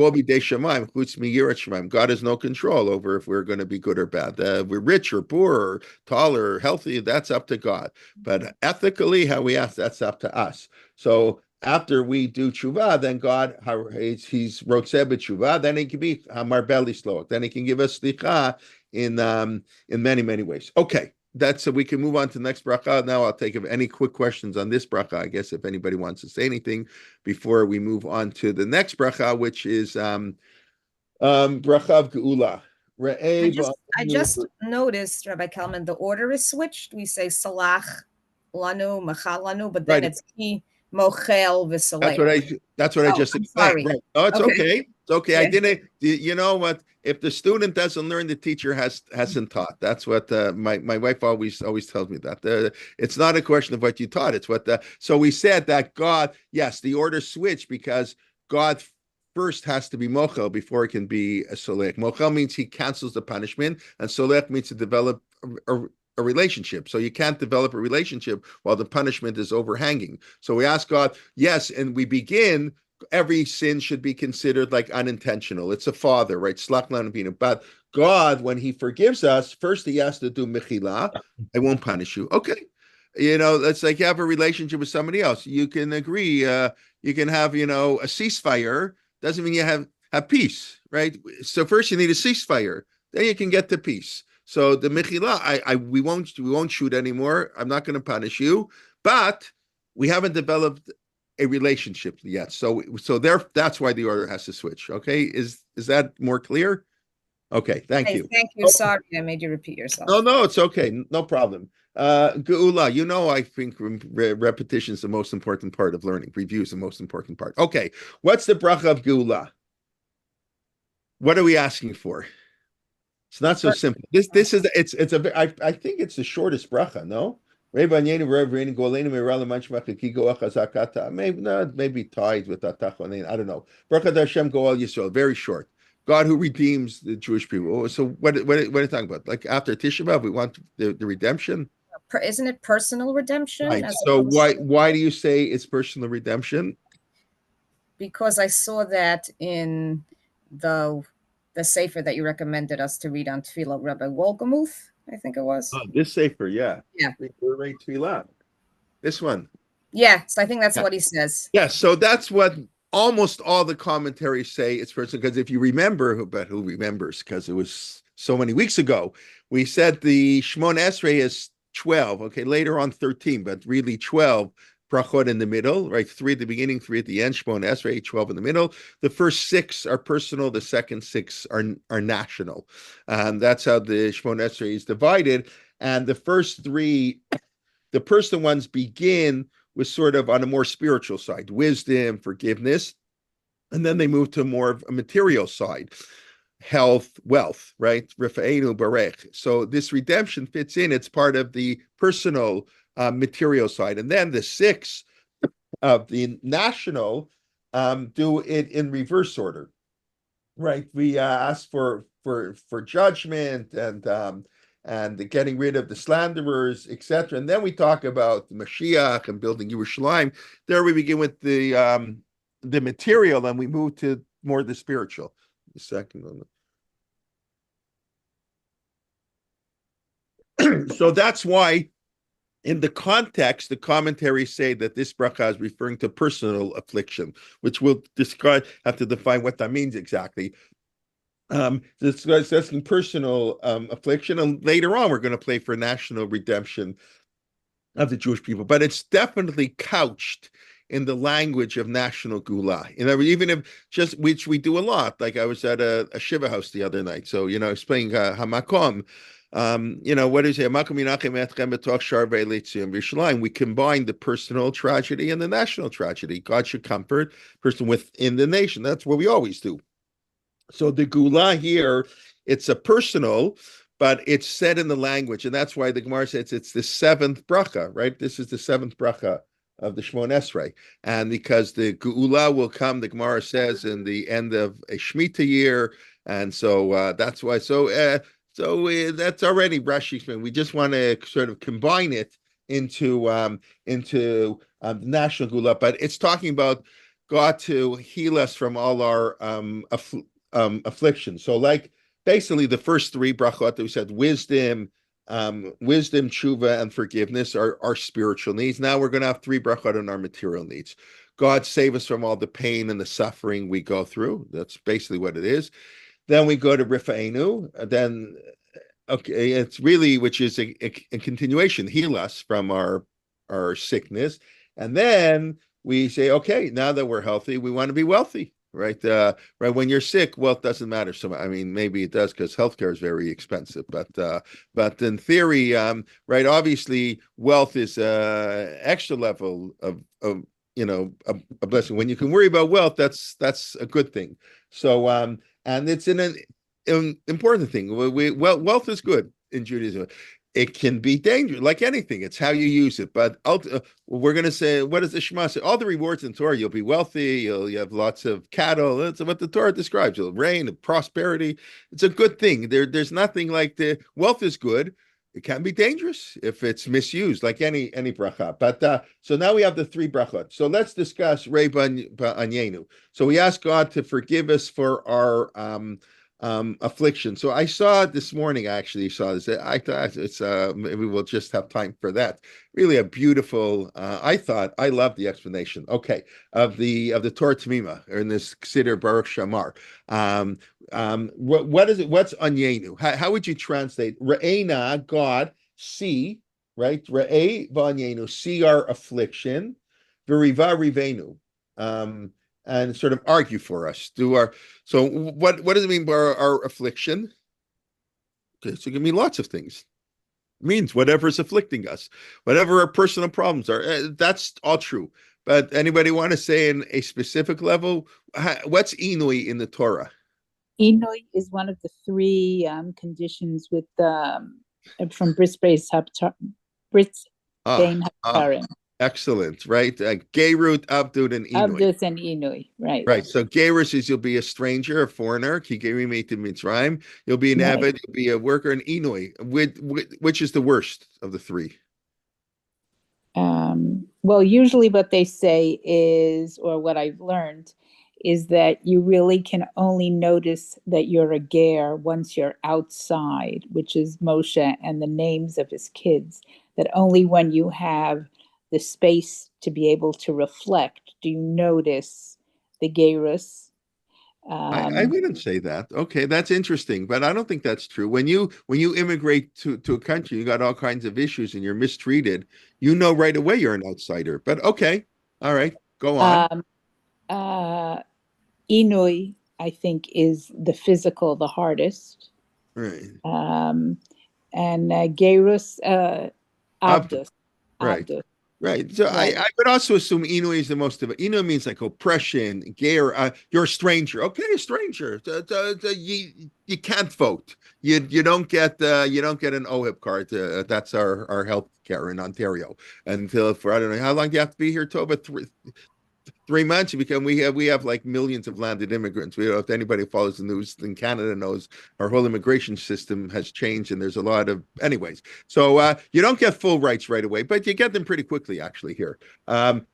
has no control over if we're going to be good or bad. We're rich or poor or tall or healthy. That's up to God. But ethically, how we ask, that's up to us. So after we do tshuva, then God, he's rotzeh b'tshuva, then he can be hamarbeh lisloach. Then he can give us slicha in many, many ways. Okay. So we can move on to the next bracha. Now I'll take any quick questions on this bracha, I guess, if anybody wants to say anything before we move on to the next bracha, which is bracha of Geula. I just noticed, Rabbi Kelman, the order is switched. We say salach lanu, machal lanu, but then it's ki mochel v'salech. That's what I just explained. Right. Oh, it's okay. It's okay. Yeah. I didn't. You know what? If the student doesn't learn, the teacher hasn't taught. That's what my wife always tells me that. It's not a question of what you taught. It's what so we said that God, yes, the order switched because God first has to be mochel before it can be a solech. Mochel means he cancels the punishment, and solech means to develop a relationship. So you can't develop a relationship while the punishment is overhanging. So we ask God, yes, and we begin. Every sin should be considered like unintentional. It's a father, right? Slach lanavinu. But God, when He forgives us, first He has to do mechila. I won't punish you. Okay. It's like you have a relationship with somebody else. You can agree. You can have, a ceasefire. Doesn't mean you have peace, right? So first you need a ceasefire. Then you can get to peace. So the mechila, we won't shoot anymore. I'm not going to punish you, but we haven't developed a relationship yet. So that's why the order has to switch. Okay, is that more clear? Okay, thank you. Thank you. Sorry, I made you repeat yourself. No, it's okay. No problem. Geula, I think repetition is the most important part of learning. Review is the most important part. Okay, what's the bracha of Geula? What are we asking for? It's not so simple. I think it's the shortest bracha, no? Maybe tied with Atachon. I don't know. Bracha Hashem Goal Yisrael, very short. God who redeems the Jewish people. So what are you talking about? Like after Tisha B'Av, we want the redemption? Isn't it personal redemption? Right. So why do you say it's personal redemption? Because I saw that in the sefer that you recommended us to read on Tefillah, Rabbi Wolgamuth, I think it was. Oh, this sefer, yeah. Yeah. We're right Tefillah. This one. Yeah, so I think that's what he says. Yeah, so that's what almost all the commentaries say it's personal, because if you remember, but who remembers, because it was so many weeks ago, we said the Shmon Esrei is 12, okay, later on 13, but really 12 brachot in the middle, right? 3 at the beginning, 3 at the end, Shmon Esrei, 12 in the middle. The first 6 are personal, the second 6 are national. That's how the Shmon Esrei is divided. And the first 3, the personal ones begin with sort of on a more spiritual side, wisdom, forgiveness, and then they move to more of a material side, health, wealth, right? Rifa'enu barech. So this redemption fits in. It's part of the personal material side. And then the 6 of the national do it in reverse order, right? We ask for judgment and getting rid of the slanderers, etc. And then we talk about the Mashiach and building Yerushalayim. There we begin with the material, and we move to more the spiritual. The second one. So that's why, in the context, the commentaries say that this bracha is referring to personal affliction, which we'll have to define what that means exactly. Discussing personal affliction, and later on we're going to play for national redemption of the Jewish people, but it's definitely couched in the language of national gula. Even if just, which we do a lot, like I was at a shiva house the other night, so explaining hamakom. What do you say? We combine the personal tragedy and the national tragedy. God should comfort person within the nation. That's what we always do. So the Gula here, it's a personal, but it's said in the language, and that's why the Gemara says it's the 7th bracha, right? This is the 7th bracha of the Shmon Esrei, and because the Gula will come, the Gemara says, in the end of a Shemitah year, and so that's why. So that's already Rashi. We just want to sort of combine it into national Gula, but it's talking about God to heal us from all our affliction. So like basically the first 3 brachot that we said, wisdom, tshuva, and forgiveness are spiritual needs. Now we're going to have 3 brachot on our material needs. God save us from all the pain and the suffering we go through. That's basically what it is. Then we go to Rifa'enu. Then, okay, it's really, which is a continuation, heal us from our sickness. And then we say, okay, now that we're healthy, we want to be wealthy. Right. Right. When you're sick, wealth doesn't matter. So, I mean, maybe it does because healthcare is very expensive. But in theory, right, obviously, wealth is extra level of a blessing. When you can worry about wealth, that's a good thing. So, and it's an important thing. Wealth is good in Judaism. It can be dangerous, like anything. It's how you use it. But we're going to say, what does the Shema say? All the rewards in Torah, you'll be wealthy, you have lots of cattle. That's what the Torah describes. You'll reign and prosperity. It's a good thing. There's nothing like the wealth is good. It can be dangerous if it's misused, like any bracha. But so now we have the three brachot. So let's discuss Rei Ba'anyenu. So we ask God to forgive us for our affliction. So I saw this morning, I actually saw this. I thought it's maybe we'll just have time for that. Really a beautiful, I love the explanation, okay, of the Torah Tamima, or in this Siddur Baruch Shamar. What is it? What's Anyenu? How would you translate? Re'ena, God, see, right? Re'e v'anyenu, see our affliction. V'riva rivenu. And sort of argue for us. So what does it mean by our affliction? Okay, so it can mean lots of things. It means whatever is afflicting us, whatever our personal problems are. That's all true. But anybody want to say in a specific level, what's inui in the Torah? Inui is one of the three conditions with from Bris Bein Hatarim. Excellent, right? Geirut, Abdud, and Inui. Abdus and Inui, right. Right. So Geirus is you'll be a stranger, a foreigner. Kigerimate to Mitzrayim. You'll be an Avid, you'll be a worker, and Inui. Which is the worst of the three? Well, usually what they say is, or what I've learned, is that you really can only notice that you're a ger once you're outside, which is Moshe and the names of his kids, that only when you have the space to be able to reflect do you notice the gerus. I wouldn't say that. Okay, that's interesting, but I don't think that's true. When you immigrate to a country, you got all kinds of issues and you're mistreated, you know right away you're an outsider. But okay, all right, go on. Inui, I think, is the physical, the hardest. Right. And gerus, abdus. Right. Abdus. Right. So right. I would also assume Inui is the most of it. Inui means like oppression, ger, you're a stranger. Okay, a stranger. You can't vote. You don't get an OHIP card. That's our health care in Ontario. Until for I don't know how long do you have to be here, Toba? 3 months. We have like millions of landed immigrants. We don't know if anybody follows the news in Canada knows our whole immigration system has changed, and there's a lot of anyways. So you don't get full rights right away, but you get them pretty quickly actually here.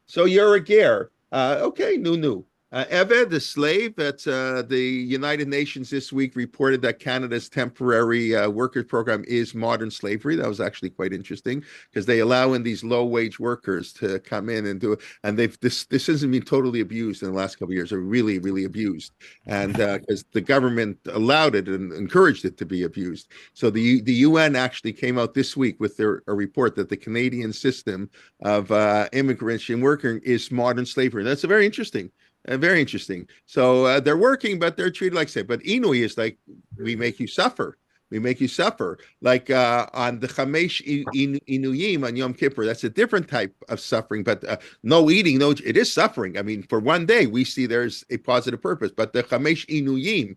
So you're a ger. Okay, new. Eved, the slave, that's the United Nations this week reported that Canada's temporary workers program is modern slavery. That was actually quite interesting because they allow in these low-wage workers to come in and do it. And this hasn't been totally abused in the last couple of years. They're really, really abused. And because the government allowed it and encouraged it to be abused. So the UN actually came out this week with a report that the Canadian system of immigration working is modern slavery. That's very interesting. Very interesting. So they're working, but they're treated like say. But Inui is like we make you suffer. We make you suffer. Like on the Chamesh Inuyim on Yom Kippur, that's a different type of suffering. But no eating, no, it is suffering. I mean, for one day we see there's a positive purpose. But the Chamesh Inuyim,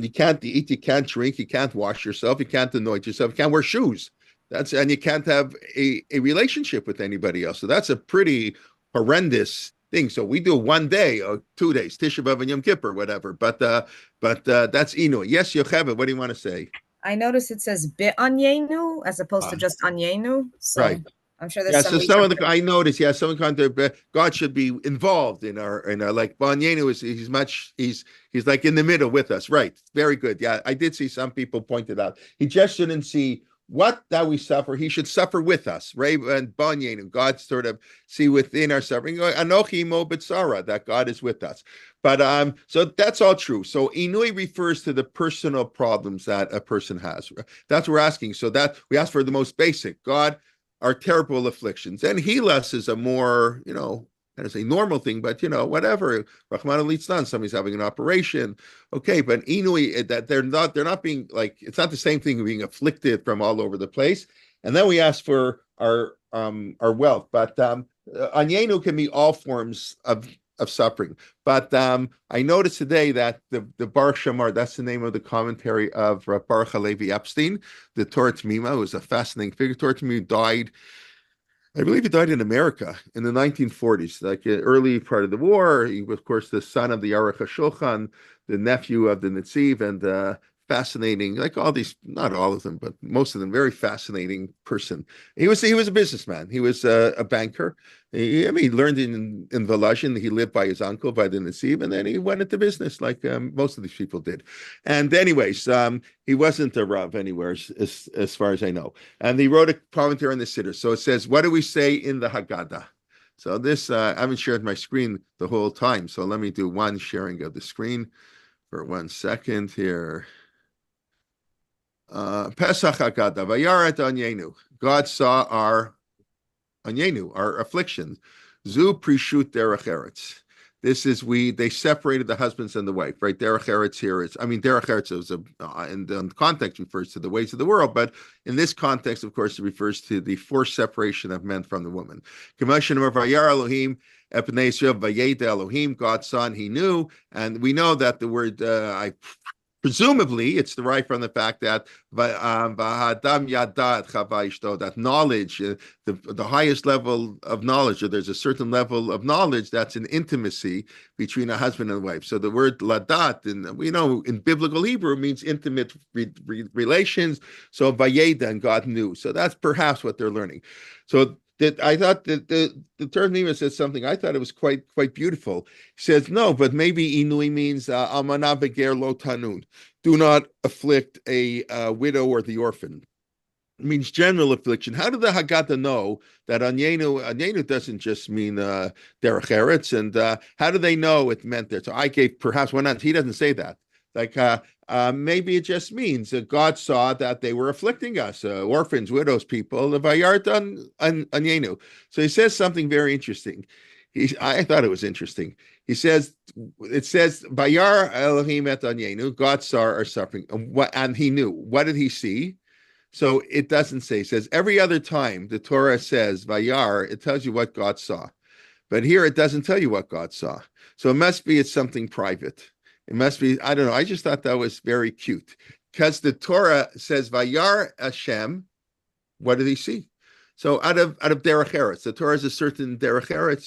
you can't eat, you can't drink, you can't wash yourself, you can't anoint yourself, you can't wear shoes. And you can't have a relationship with anybody else. So that's a pretty horrendous thing. So we do 1 day or 2 days, Tisha B'Av and Yom Kippur, whatever. But that's Inui. Yes, Yocheved, what do you want to say? I notice it says Be'anyenu as opposed to just Anyenu. So right. I'm sure there's I noticed, some kind of God should be involved in our like Ba'anyenu he's like in the middle with us. Right. Very good. Yeah, I did see some people pointed out. He just shouldn't see what that we suffer, he should suffer with us, right? And Banyenu, God sort of see within our suffering, Anochi Mo B'Tzara, that God is with us. But so that's all true. So Inui refers to the personal problems that a person has. That's what we're asking. So that we ask for the most basic. God, our terrible afflictions, and heal us is a more, I don't say normal thing, but whatever. Rahman al-Litzlan, somebody's having an operation. Okay, but Inui, that they're not being like, it's not the same thing being afflicted from all over the place. And then we ask for our wealth. But Anyenu can be all forms of of suffering. But I noticed today that the Bar Shamar, that's the name of the commentary of Baruch Halevi Epstein, the Torah Tamima, who was a fascinating figure. Torah Tamima died, I believe he died in America in the 1940s, like early part of the war. He was, of course, the son of the Aruch HaShulchan, the nephew of the Netziv, and fascinating, like all these, not all of them, but most of them, very fascinating person. He was a businessman. He was a banker. I mean, he learned in Volozhin. He lived by his uncle, by the Netziv, and then he went into business like most of these people did. And anyways, he wasn't a Rav anywhere, as far as I know. And he wrote a commentary on the Siddur. So it says, what do we say in the Haggadah? So this, I haven't shared my screen the whole time. So let me do one sharing of the screen for 1 second here. Pesach Haggadah, Vayaret Anyenu. God saw our Anyenu, our affliction. Zu Prishut Derech Eretz. This is they separated the husbands and the wife, right? Derech Eretz here is, Derech Eretz is in the context refers to the ways of the world, but in this context, of course, it refers to the forced separation of men from the woman. Vayar Elohim, Epnei Yisrael, Vayeda Elohim, God saw and he knew, and we know that the word, presumably, it's derived from the fact that that knowledge, the highest level of knowledge, or there's a certain level of knowledge that's an intimacy between a husband and a wife. So the word ladat, and we know in biblical Hebrew, means intimate relations. So vayeda, and God knew. So that's perhaps what they're learning. So I thought that the term Nima says something. I thought it was quite beautiful. He says no, but maybe inui means almana beger lo tanun. Do not afflict a widow or the orphan. It means general affliction. How did the Haggadah know that Anyenu doesn't just mean derech eretz? And how do they know it meant that? So I gave perhaps one. He doesn't say that. Like maybe it just means that God saw that they were afflicting us, orphans, widows, people. Anyenu. So he says something very interesting. I thought it was interesting. It says, Bayar Elohim et Anyenu, God saw our suffering, and he knew. What did he see? So it doesn't say. It says every other time the Torah says Vayar, it tells you what God saw. But here it doesn't tell you what God saw. So it must be it's something private. It must be, I don't know. I just thought that was very cute. Because the Torah says Vayar Hashem, what did he see? So out of derech eretz, the Torah is a certain derech eretz.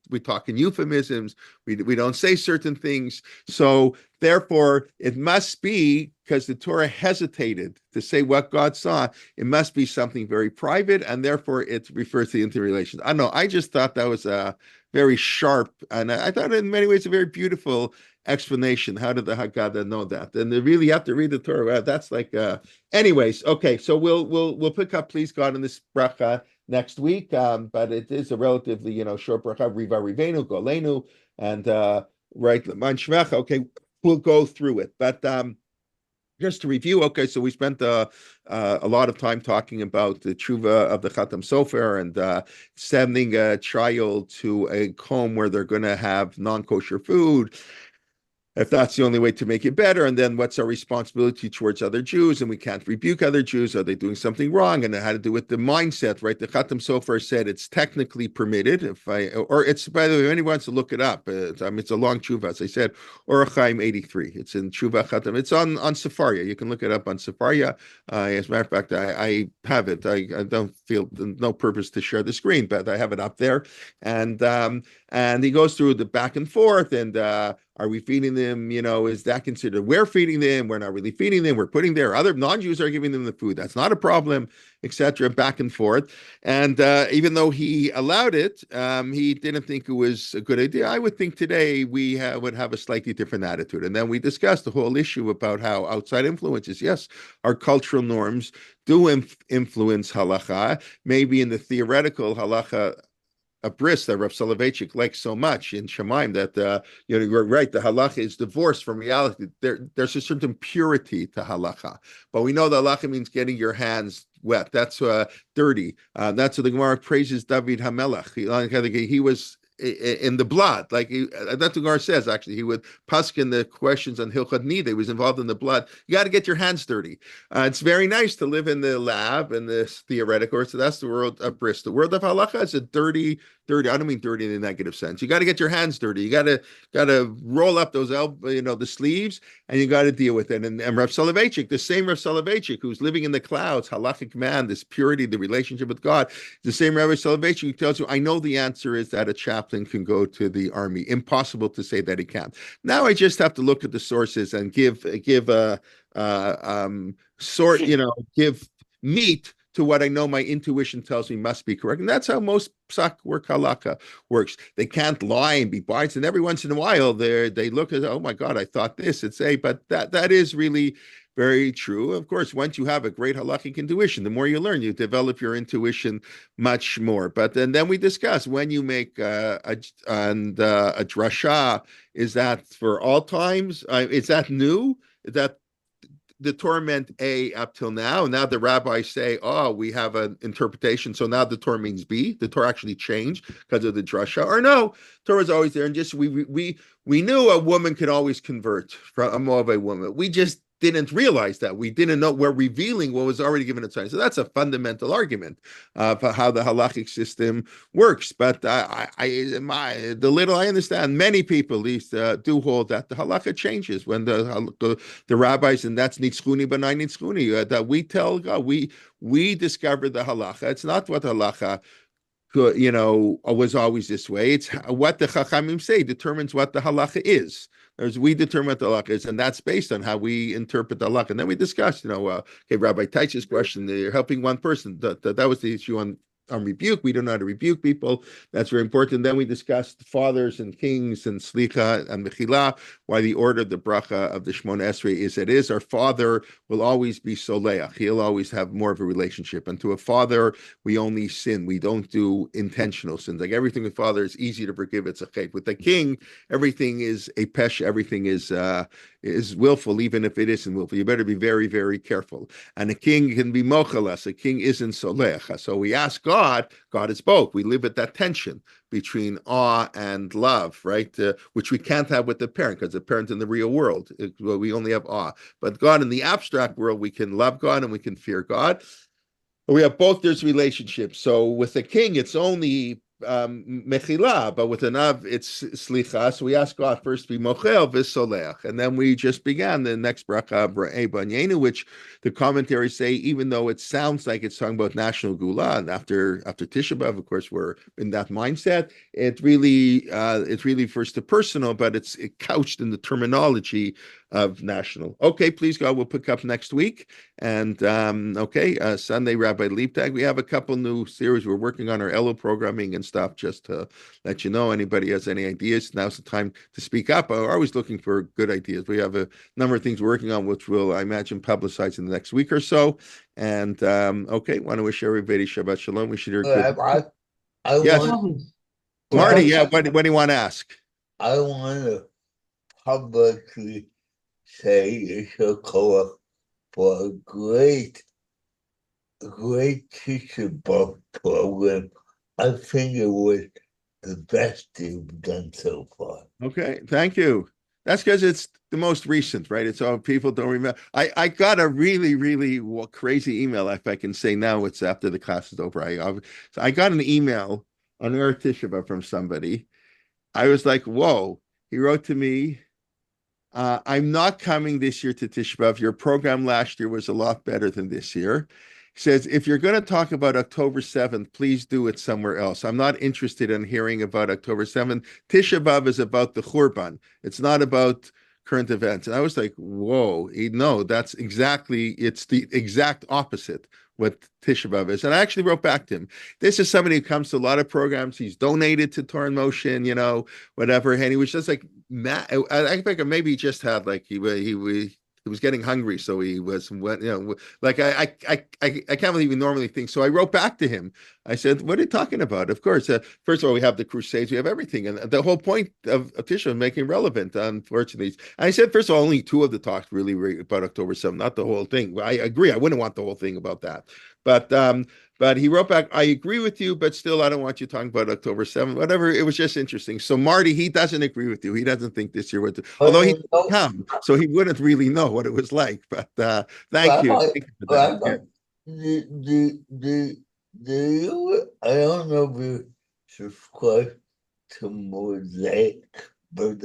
We talk in euphemisms. We don't say certain things. So therefore, it must be, because the Torah hesitated to say what God saw, it must be something very private, and therefore it refers to the interrelations. I don't know. I just thought that was very sharp, and I thought in many ways a very beautiful explanation. How did the Haggadah know that? And they really have to read the Torah. Well, that's like, anyways. Okay, so we'll pick up, please God, in this bracha next week. But it is a relatively short bracha. Riva Rivenu Golenu, and right L'man Shmecha. Okay, we'll go through it, but just to review. Okay, so we spent a lot of time talking about the tshuva of the Chatam Sofer and sending a child to a home where they're going to have non-kosher food, if that's the only way to make it better. And then what's our responsibility towards other Jews? And we can't rebuke other Jews. Are they doing something wrong? And it had to do with the mindset, right? The Chatam Sofer said it's technically permitted. Or it's, by the way, if anyone wants to look it up, it's a long tshuva, as I said, Orach Chaim 83. It's in Tshuva Chatam. It's on Sefaria. You can look it up on Sefaria. As a matter of fact, I have it. I don't feel no purpose to share the screen, but I have it up there. And he goes through the back and forth, and are we feeding them? Is that considered we're feeding them? We're not really feeding them. We're putting there. Other non-Jews are giving them the food. That's not a problem, etc. Back and forth. And even though he allowed it, he didn't think it was a good idea. I would think today we would have a slightly different attitude. And then we discussed the whole issue about how outside influences, yes, our cultural norms do influence halacha. Maybe in the theoretical halacha, a bris that Rav Soloveitchik likes so much in Shemaim, that you're right, the halacha is divorced from reality. There's a certain purity to halacha, but we know that halacha means getting your hands wet. That's dirty. That's what the Gemara praises David Hamelech. He was in the blood. Like that's what Gar says, actually. He would paskin the questions on Hilchot Nida. He was involved in the blood. You got to get your hands dirty. It's very nice to live in the lab and this theoretical. So that's the world of bris. The world of halacha is a dirty. I don't mean dirty in a negative sense. You got to get your hands dirty. You got to roll up those the sleeves, and you got to deal with it. And Rav Soloveitchik, the same Rav Soloveitchik who's living in the clouds, halachic man, this purity, the relationship with God, the same Rabbi Soloveitchik who tells you, I know the answer is that a chaplain can go to the army. Impossible to say that he can't. Now I just have to look at the sources and give meat to what I know my intuition tells me must be correct. And that's how most psak work halakha works. They can't lie and be biased. And every once in a while they look at, oh my God, I thought this. But that is really very true. Of course, once you have a great halakhic intuition, the more you learn, you develop your intuition much more. But then we discuss when you make a drasha, is that for all times? Is that new? Is that the Torah meant A up till now, and now the rabbis say, oh, we have an interpretation, so now the Torah means B. The Torah actually changed because of the drasha, or no, Torah is always there, and just we knew a woman could always convert from a Moabite woman. We just didn't realize that. We didn't know we're revealing what was already given at time. So that's a fundamental argument for how the halachic system works. But the little I understand, many people at least do hold that the halakha changes when the rabbis, and that's nitzchuni b'nai nitzchuni, that we tell God, we discovered the halacha. It's not what halacha was always this way. It's what the chachamim say determines what the halacha is. As we determine what the halacha is, and that's based on how we interpret the halacha. And then we discussed, Rabbi Taich's question, you're helping one person. That was the issue on rebuke. We don't know how to rebuke people. That's very important. Then we discussed fathers and kings and slicha and mechila, why the order of the bracha of the Shmona Esrei is it is. Our father will always be soleach. He'll always have more of a relationship. And to a father, we only sin. We don't do intentional sins. Like everything with father is easy to forgive. It's a chait. With the king, everything is a pesh. Everything is willful, even if it isn't willful. You better be very, very careful. And a king can be mochalas. A king isn't solech. So we ask God is both. We live at that tension between awe and love, right? Which we can't have with the parent, because the parent in the real world, we only have awe. But God in the abstract world, we can love God and we can fear God. We have both those relationships. So with the king, it's only mechila, but with an av, it's slicha. So we ask God first to be mochel v'soleach, and then we just began the next bracha bra'ei b'anyenu, which the commentaries say, even though it sounds like it's talking about national gula, and after Tisha B'av, of course, we're in that mindset. It's really first to personal, but it's couched in the terminology of national. Okay, please God, we'll pick up next week. And Sunday, Rabbi Leaptag. We have a couple new series. We're working on our Elo programming and stuff, just to let you know. Anybody has any ideas, now's the time to speak up. We're always looking for good ideas. We have a number of things we're working on, which we'll, I imagine, publicize in the next week or so. And want to wish everybody Shabbat Shalom. We should hear good. Yes. Marty, what do you want to ask? I want to publicly say it's a call for a great teacher book program. I think it was the best you've done so far. Okay, thank you. That's because it's the most recent, right? It's all people don't remember. I got a really, really crazy email, if I can say now. It's after the class is over. So I got an email on Erev Tisha B'Av from somebody. I was like, whoa. He wrote to me, I'm not coming this year to Tisha B'Av. Your program last year was a lot better than this year. He says, if you're going to talk about October 7th, please do it somewhere else. I'm not interested in hearing about October 7th. Tisha B'Av is about the Churban. It's not about current events. And I was like, whoa, no, it's the exact opposite what Tisha B'Av is. And I actually wrote back to him. This is somebody who comes to a lot of programs. He's donated to Torah in Motion, whatever. And he was just like, I think maybe he just had he was getting hungry, so he was, like I can't believe he normally thinks. So I wrote back to him. I said, "What are you talking about?" Of course, first of all, we have the Crusades, we have everything, and the whole point of Tisha is making relevant. Unfortunately, and I said, first of all, only two of the talks really about October 7th, not the whole thing. I agree. I wouldn't want the whole thing about that, but But he wrote back, I agree with you, but still, I don't want you talking about October 7th, whatever. It was just interesting. So Marty, he doesn't agree with you. He doesn't think this year would, although he didn't come, so he wouldn't really know what it was like. But thank you. Thank you for that. Rabbi, I don't know if you subscribe to Mosaic, but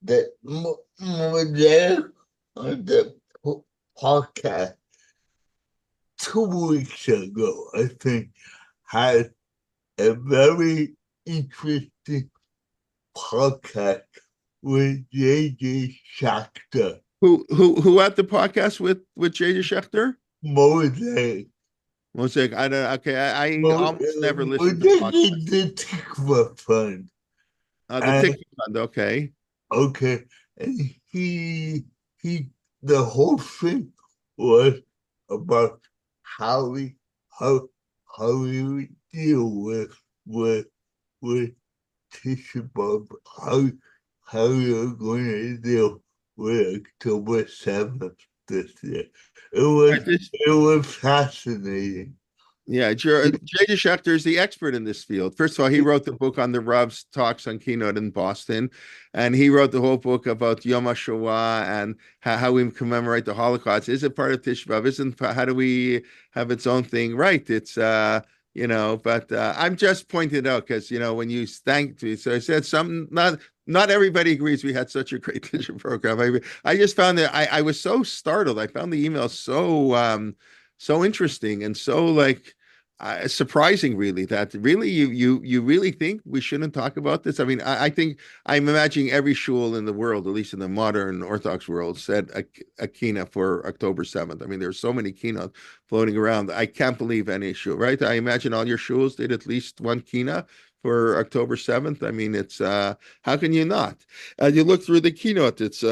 the Mosaic on the podcast 2 weeks ago, I think, had a very interesting podcast with J.J. Shachter. Who had the podcast with J.J. Schechter? Mosaic. Mosaic. I don't. Okay, I almost never listen to podcasts. The Tikva Fund. The Tikva Fund. Okay. Okay, and he the whole thing was about how we deal with Tisha B'Av, how you're going to deal with October 7th this year. It was fascinating. Yeah, J.J. Schechter is the expert in this field. First of all, he wrote the book on the Rav's talks on keynote in Boston, and he wrote the whole book about Yom HaShoah and how we commemorate the Holocaust. Is it part of Tisha B'Av? Isn't? How do we have its own thing? Right? It's but I'm just pointing out because when you thanked me, so I said something. Not everybody agrees we had such a great Tisha program. I just found that I was so startled. I found the email so interesting and so surprising, really, that really you really think we shouldn't talk about this. I mean, I think I'm imagining every shul in the world, at least in the modern Orthodox world, said a kina for October 7th. I mean, there's so many kina floating around. I can't believe any shul, right? I imagine all your shuls did at least one kina for October 7th. I mean, it's how can you not? You look through the keynote, it's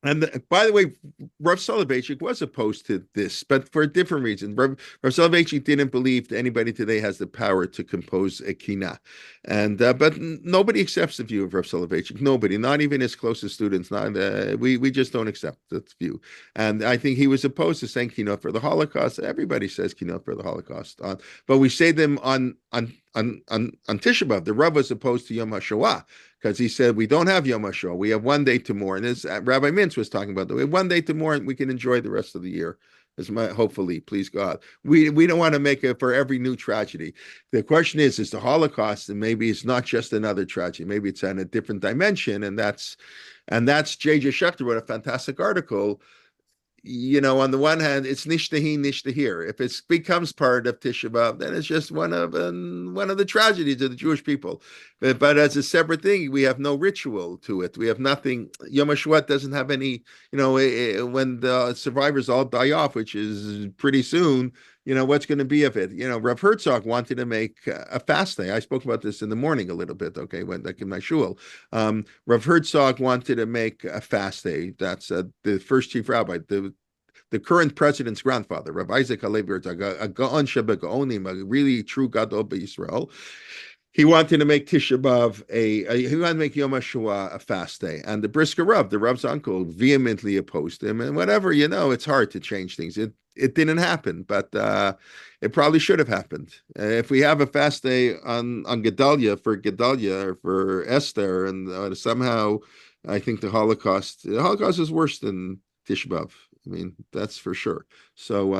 and by the way, Rav Soloveitchik was opposed to this, but for a different reason. Rav Soloveitchik didn't believe that anybody today has the power to compose a kina, and but nobody accepts the view of Rav Soloveitchik. Nobody, not even his closest students. Not we just don't accept that view. And I think he was opposed to saying keynote for the Holocaust. Everybody says keynote for the Holocaust, but we say them on Tisha B'Av. The Rav was opposed to Yom HaShoah, because he said we don't have Yom HaShoah. We have one day to mourn. As Rabbi Mintz was talking about, we have one day to mourn. We can enjoy the rest of the year. Hopefully, please God. We don't want to make it for every new tragedy. The question is the Holocaust, and maybe it's not just another tragedy. Maybe it's on a different dimension, and that's J.J. Schechter wrote a fantastic article. On the one hand, it's nishtahi, nishtahir. If it becomes part of Tisha B'Av, then it's just one of the tragedies of the Jewish people. But as a separate thing, we have no ritual to it. We have nothing. Yom HaShoah doesn't have any. When the survivors all die off, which is pretty soon. What's going to be of it? Rav Herzog wanted to make a fast day. I spoke about this in the morning a little bit. Okay, when like in my shul, Rav Herzog wanted to make a fast day. That's the first chief rabbi, the current president's grandfather, Rabbi Isaac Halevi Herzog, a Gaon Shebega'onim, a really true Gadol B'Yisrael. He wanted to make Tisha B'Av he wanted to make Yom HaShoah a fast day, and the Brisker Rav, the Rav's uncle, vehemently opposed him. And whatever, it's hard to change things. It didn't happen, but it probably should have happened. If we have a fast day on Gedalia or for Esther, and somehow I think the Holocaust is worse than Tisha B'Av. I mean, that's for sure. So,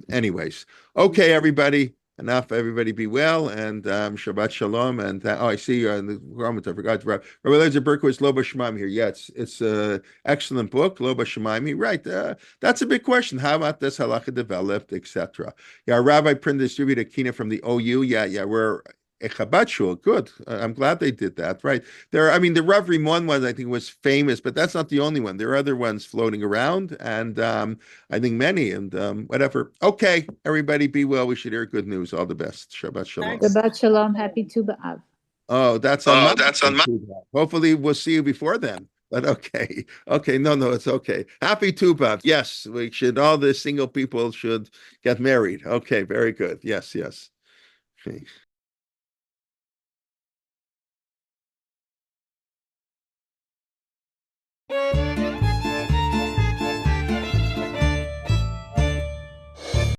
anyways, okay, everybody. Enough. Everybody be well, and Shabbat Shalom. And I see you in the comments. I forgot to Rabbi Eliezer Berkowitz, Lo B'Shemaim here. Yeah, it's an excellent book, Lo B'Shemaim. Right. That's a big question. How about this halacha developed, etc. Yeah, our rabbi printed distributed kina from the OU. Yeah, we're a Chabad shul. Good. I'm glad they did that. Right. The Rav Rimon one I think was famous, but that's not the only one. There are other ones floating around, and I think many, and whatever. Okay, everybody be well. We should hear good news. All the best. Shabbat Shalom. Shabbat Shalom. Happy Tu B'Av. Oh, that's on Monday. Hopefully we'll see you before then. But okay. No, it's okay. Happy Tu B'Av. Yes, all the single people should get married. Okay, very good. Yes. Okay.